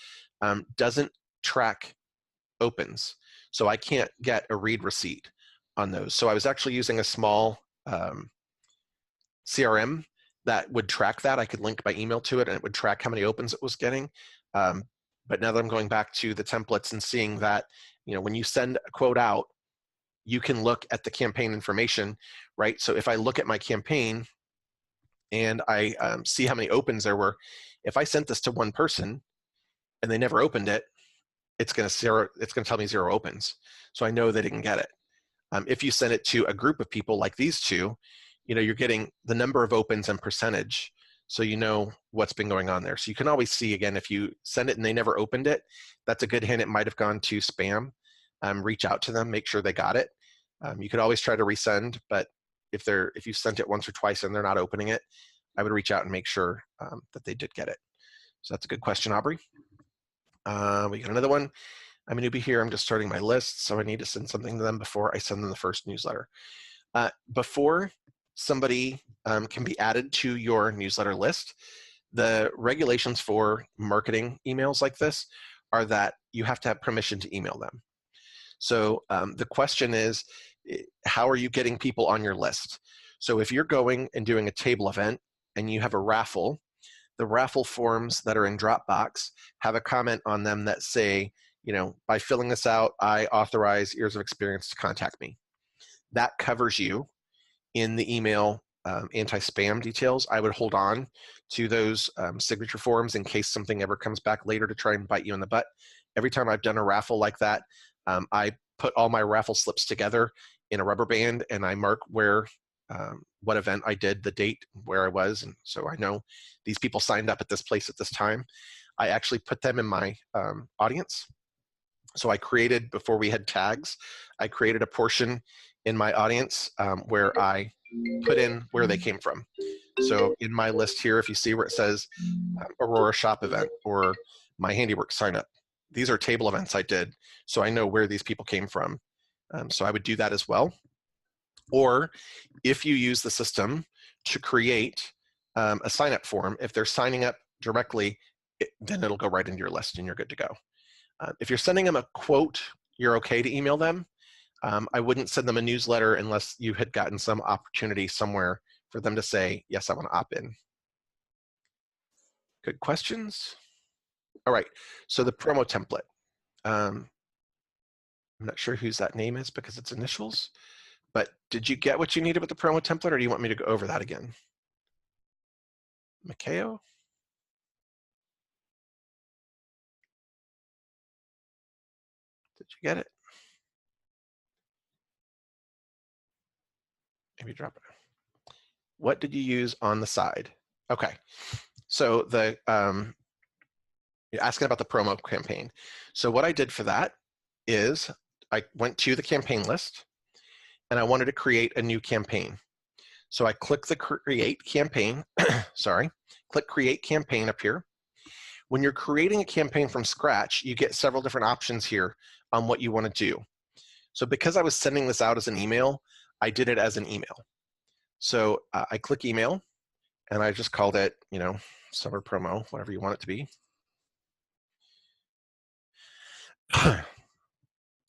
doesn't track opens. So I can't get a read receipt on those. So I was actually using a small CRM that would track that. I could link my email to it and it would track how many opens it was getting. But now that I'm going back to the templates and seeing that, when you send a quote out, you can look at the campaign information, right? So if I look at my campaign and I see how many opens there were, if I sent this to one person and they never opened it, it's going to tell me 0 opens. So I know they didn't get it. If you send it to a group of people like these two, you're getting the number of opens and percentage, so you know what's been going on there. So you can always see, again, if you send it and they never opened it, that's a good hint. It might have gone to spam. Reach out to them, make sure they got it. You could always try to resend, but if you sent it once or twice and they're not opening it, I would reach out and make sure that they did get it. So that's a good question, Aubrey. We got another one. I'm a newbie here. I'm just starting my list, so I need to send something to them before I send them the first newsletter. Before somebody can be added to your newsletter list, the regulations for marketing emails like this are that you have to have permission to email them. So the question is, how are you getting people on your list? So if you're going and doing a table event and you have a raffle, the raffle forms that are in Dropbox have a comment on them that say, by filling this out, I authorize Years of Experience to contact me. That covers you in the email anti-spam details. I would hold on to those signature forms in case something ever comes back later to try and bite you in the butt. Every time I've done a raffle like that, I put all my raffle slips together in a rubber band and I mark where, what event I did, the date, where I was, and so I know these people signed up at this place at this time. I actually put them in my audience. So I created, before we had tags, I created a portion in my audience where I put in where they came from. So in my list here, if you see where it says Aurora Shop event or my handiwork sign up, these are table events I did, so I know where these people came from. So I would do that as well. Or if you use the system to create a sign-up form, if they're signing up directly, then it'll go right into your list and you're good to go. If you're sending them a quote, you're okay to email them. I wouldn't send them a newsletter unless you had gotten some opportunity somewhere for them to say, yes, I want to opt in. Good questions. All right, so the promo template. I'm not sure whose that name is because it's initials, but did you get what you needed with the promo template, or do you want me to go over that again? Makeo? Did you get it? Maybe drop it. What did you use on the side? Okay, so the you're asking about the promo campaign. So what I did for that is I went to the campaign list and I wanted to create a new campaign. So I click the create campaign, click create campaign up here. When you're creating a campaign from scratch, you get several different options here on what you want to do. So because I was sending this out as an email, I did it as an email. So I click email and I just called it, summer promo, whatever you want it to be. And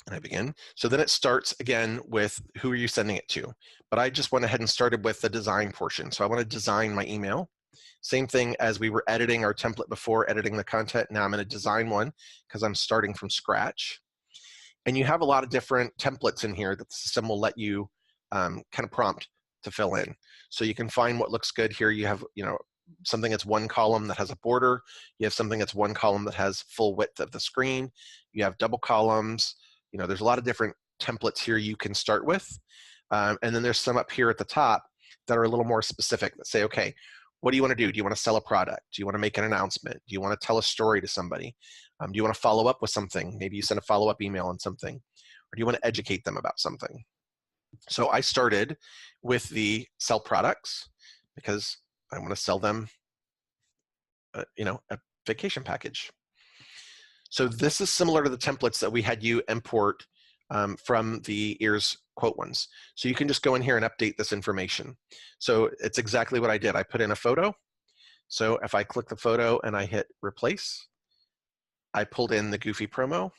I begin. So then it starts again with who are you sending it to? But I just went ahead and started with the design portion. So I want to design my email. Same thing as we were editing our template before, editing the content. Now I'm going to design one because I'm starting from scratch. And you have a lot of different templates in here that the system will let you kind of prompt to fill in. So you can find what looks good here. You have, something that's one column that has a border. You have something that's one column that has full width of the screen. You have double columns. There's a lot of different templates here you can start with. And then there's some up here at the top that are a little more specific that say, okay, what do you want to do? Do you want to sell a product? Do you want to make an announcement? Do you want to tell a story to somebody? Do you want to follow up with something? Maybe you send a follow-up email on something. or do you want to educate them about something? So I started with the sell products because I want to sell them, you know, a vacation package. So this is similar to the templates that we had you import from the ears quote ones. So you can just go in here and update this information. So it's exactly what I did. I put in a photo. So if I click the photo and I hit replace, I pulled in the Goofy promo.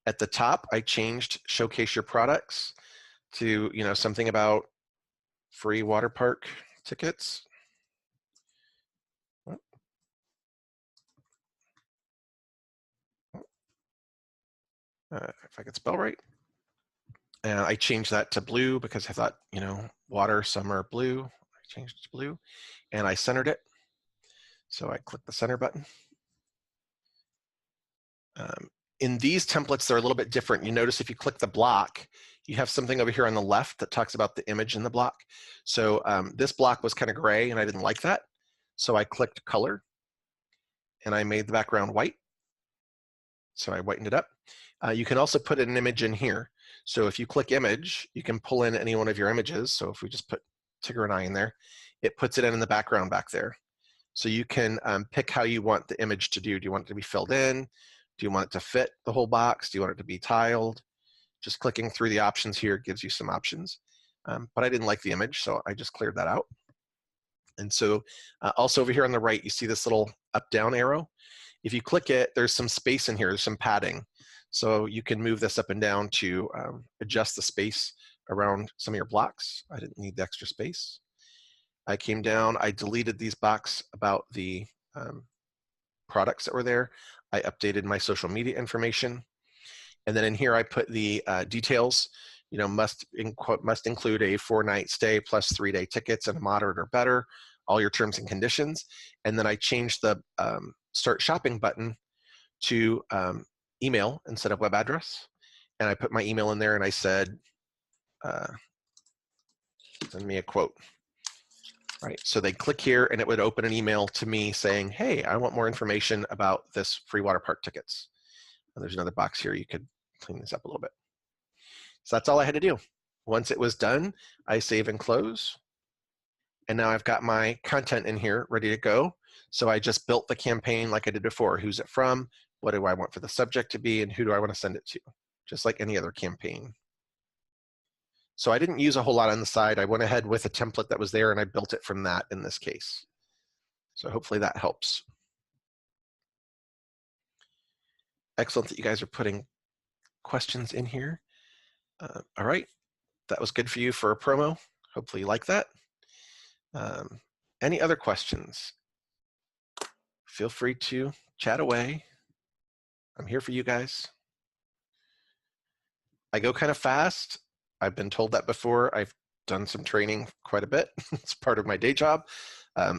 At the top, I changed showcase your products to, you know, something about free water park tickets. If I could spell right. And I changed that to blue because I thought, you know, water, summer, blue. I changed it to blue and I centered it. So I click the center button. In these templates, they're a little bit different. You notice if you click the block, you have something over here on the left that talks about the image in the block. So this block was kind of gray and I didn't like that. So I clicked color and I made the background white. So I whitened it up. You can also put an image in here. So if you click image, you can pull in any one of your images. So if we just put Tigger and I in there, it puts it in the background back there. So you can pick how you want the image to do. Do you want it to be filled in? Do you want it to fit the whole box? Do you want it to be tiled? Just clicking through the options here gives you some options. But I didn't like the image, so I just cleared that out. And so also over here on the right, you see this little up-down arrow. If you click it, there's some space in here, there's some padding. So you can move this up and down to adjust the space around some of your blocks. I didn't need the extra space. I came down, I deleted these boxes about the products that were there. I updated my social media information. And then in here, I put the details, you know, must include a 4-night stay plus 3-day tickets and a moderate or better, all your terms and conditions. And then I changed the start shopping button to email instead of web address. And I put my email in there and I said, send me a quote. Right, so they click here and it would open an email to me saying, hey, I want more information about this free water park tickets. And there's another box here. You could clean this up a little bit. So that's all I had to do. Once it was done, I save and close. And now I've got my content in here ready to go. So I just built the campaign like I did before. Who's it from? What do I want for the subject to be? And who do I want to send it to? Just like any other campaign. So I didn't use a whole lot on the side. I went ahead with a template that was there and I built it from that in this case. So hopefully that helps. Excellent that you guys are putting questions in here. All right, that was good for you for a promo. Hopefully you like that. Any other questions? Feel free to chat away. I'm here for you guys. I go kind of fast. I've been told that before. I've done some training quite a bit. It's part of my day job.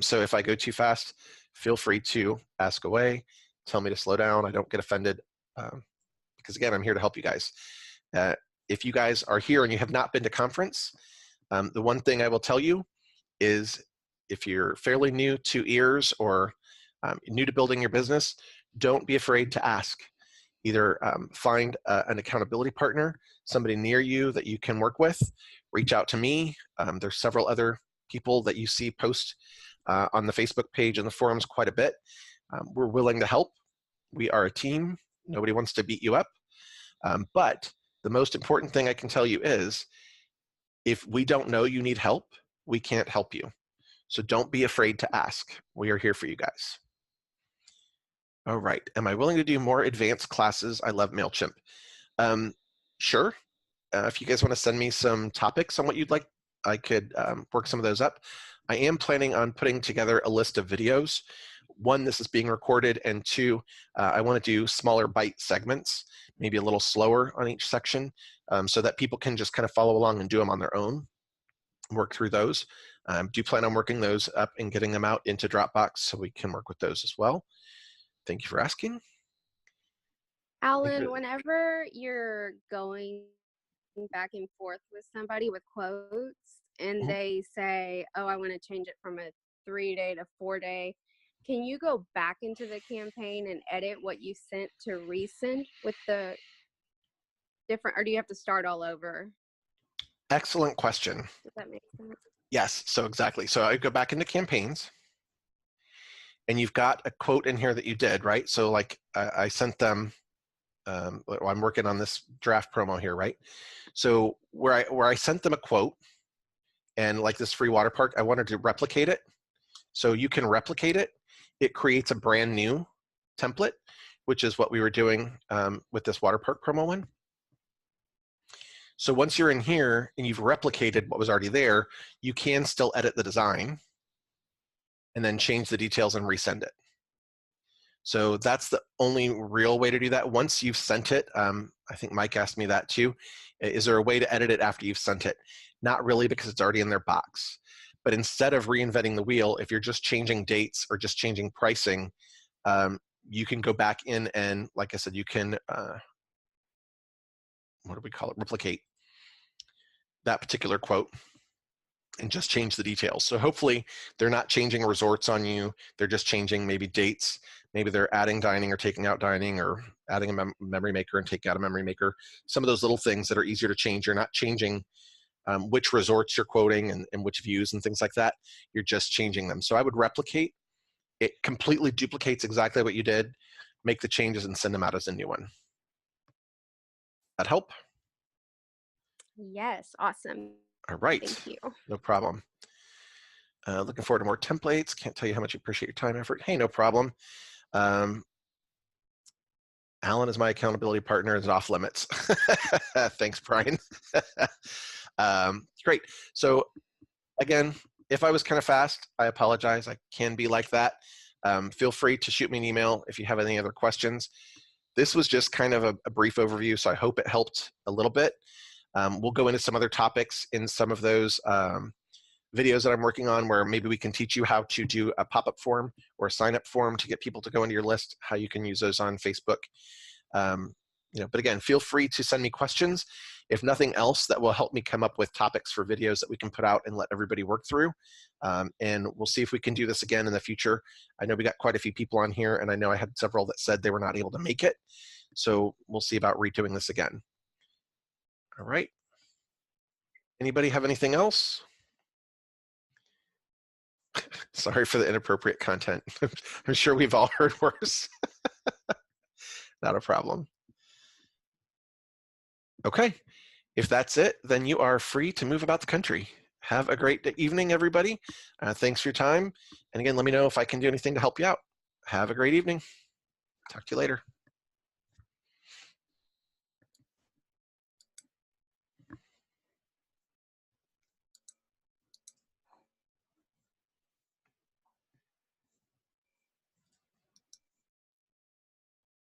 So if I go too fast, feel free to ask away. Tell me to slow down. I don't get offended because again, I'm here to help you guys. If you guys are here and you have not been to conference, the one thing I will tell you is if you're fairly new to ears or new to building your business, don't be afraid to ask. Either find an accountability partner, somebody near you that you can work with, reach out to me. There's several other people that you see post on the Facebook page and the forums quite a bit. We're willing to help. We are a team. Nobody wants to beat you up. But the most important thing I can tell you is if we don't know you need help, we can't help you. So don't be afraid to ask. We are here for you guys. All right, am I willing to do more advanced classes? I love MailChimp. Sure, if you guys wanna send me some topics on what you'd like, I could work some of those up. I am planning on putting together a list of videos. One, this is being recorded, and two, I wanna do smaller bite segments, maybe a little slower on each section, so that people can just kind of follow along and do them on their own, work through those. Do plan on working those up and getting them out into Dropbox so we can work with those as well. Thank you for asking. Alan, whenever you're going back and forth with somebody with quotes and they say, oh, I want to change it from a 3-day to 4-day, can you go back into the campaign and edit what you sent to resend with the different, or do you have to start all over? Excellent question. Does that make sense? Yes, so exactly. So I go back into campaigns, and you've got a quote in here that you did, right? So like I sent them, I'm working on this draft promo here, right? So where I sent them a quote, and like this free water park, I wanted to replicate it. So you can replicate it. It creates a brand new template, which is what we were doing with this water park promo one. So once you're in here and you've replicated what was already there, you can still edit the design and then change the details and resend it. So that's the only real way to do that. Once you've sent it, I think Mike asked me that too. Is there a way to edit it after you've sent it? Not really, because it's already in their box. But instead of reinventing the wheel, if you're just changing dates or just changing pricing, you can go back in and, like I said, you can, what do we call it, replicate that particular quote and just change the details. So hopefully they're not changing resorts on you. They're just changing maybe dates. Maybe they're adding dining or taking out dining, or adding a memory maker and taking out a memory maker. Some of those little things that are easier to change. You're not changing which resorts you're quoting and which views and things like that. You're just changing them. So I would replicate. It completely duplicates exactly what you did. Make the changes and send them out as a new one. That help? Yes, awesome. All right. Thank you. No problem. Looking forward to more templates. Can't tell you how much I appreciate your time, effort. Hey, no problem. Alan is my accountability partner. Is off limits. Thanks, Brian. Great. So again, if I was kind of fast, I apologize. I can be like that. Feel free to shoot me an email if you have any other questions. This was just kind of a brief overview, so I hope it helped a little bit. We'll go into some other topics in some of those videos that I'm working on, where maybe we can teach you how to do a pop-up form or a sign-up form to get people to go into your list, how you can use those on Facebook. But again, feel free to send me questions. If nothing else, that will help me come up with topics for videos that we can put out and let everybody work through. And we'll see if we can do this again in the future. I know we got quite a few people on here, and I know I had several that said they were not able to make it. So we'll see about redoing this again. All right. Anybody have anything else? Sorry for the inappropriate content. I'm sure we've all heard worse. Not a problem. Okay, if that's it, then you are free to move about the country. Have a great evening, everybody. Thanks for your time. And again, let me know if I can do anything to help you out. Have a great evening. Talk to you later.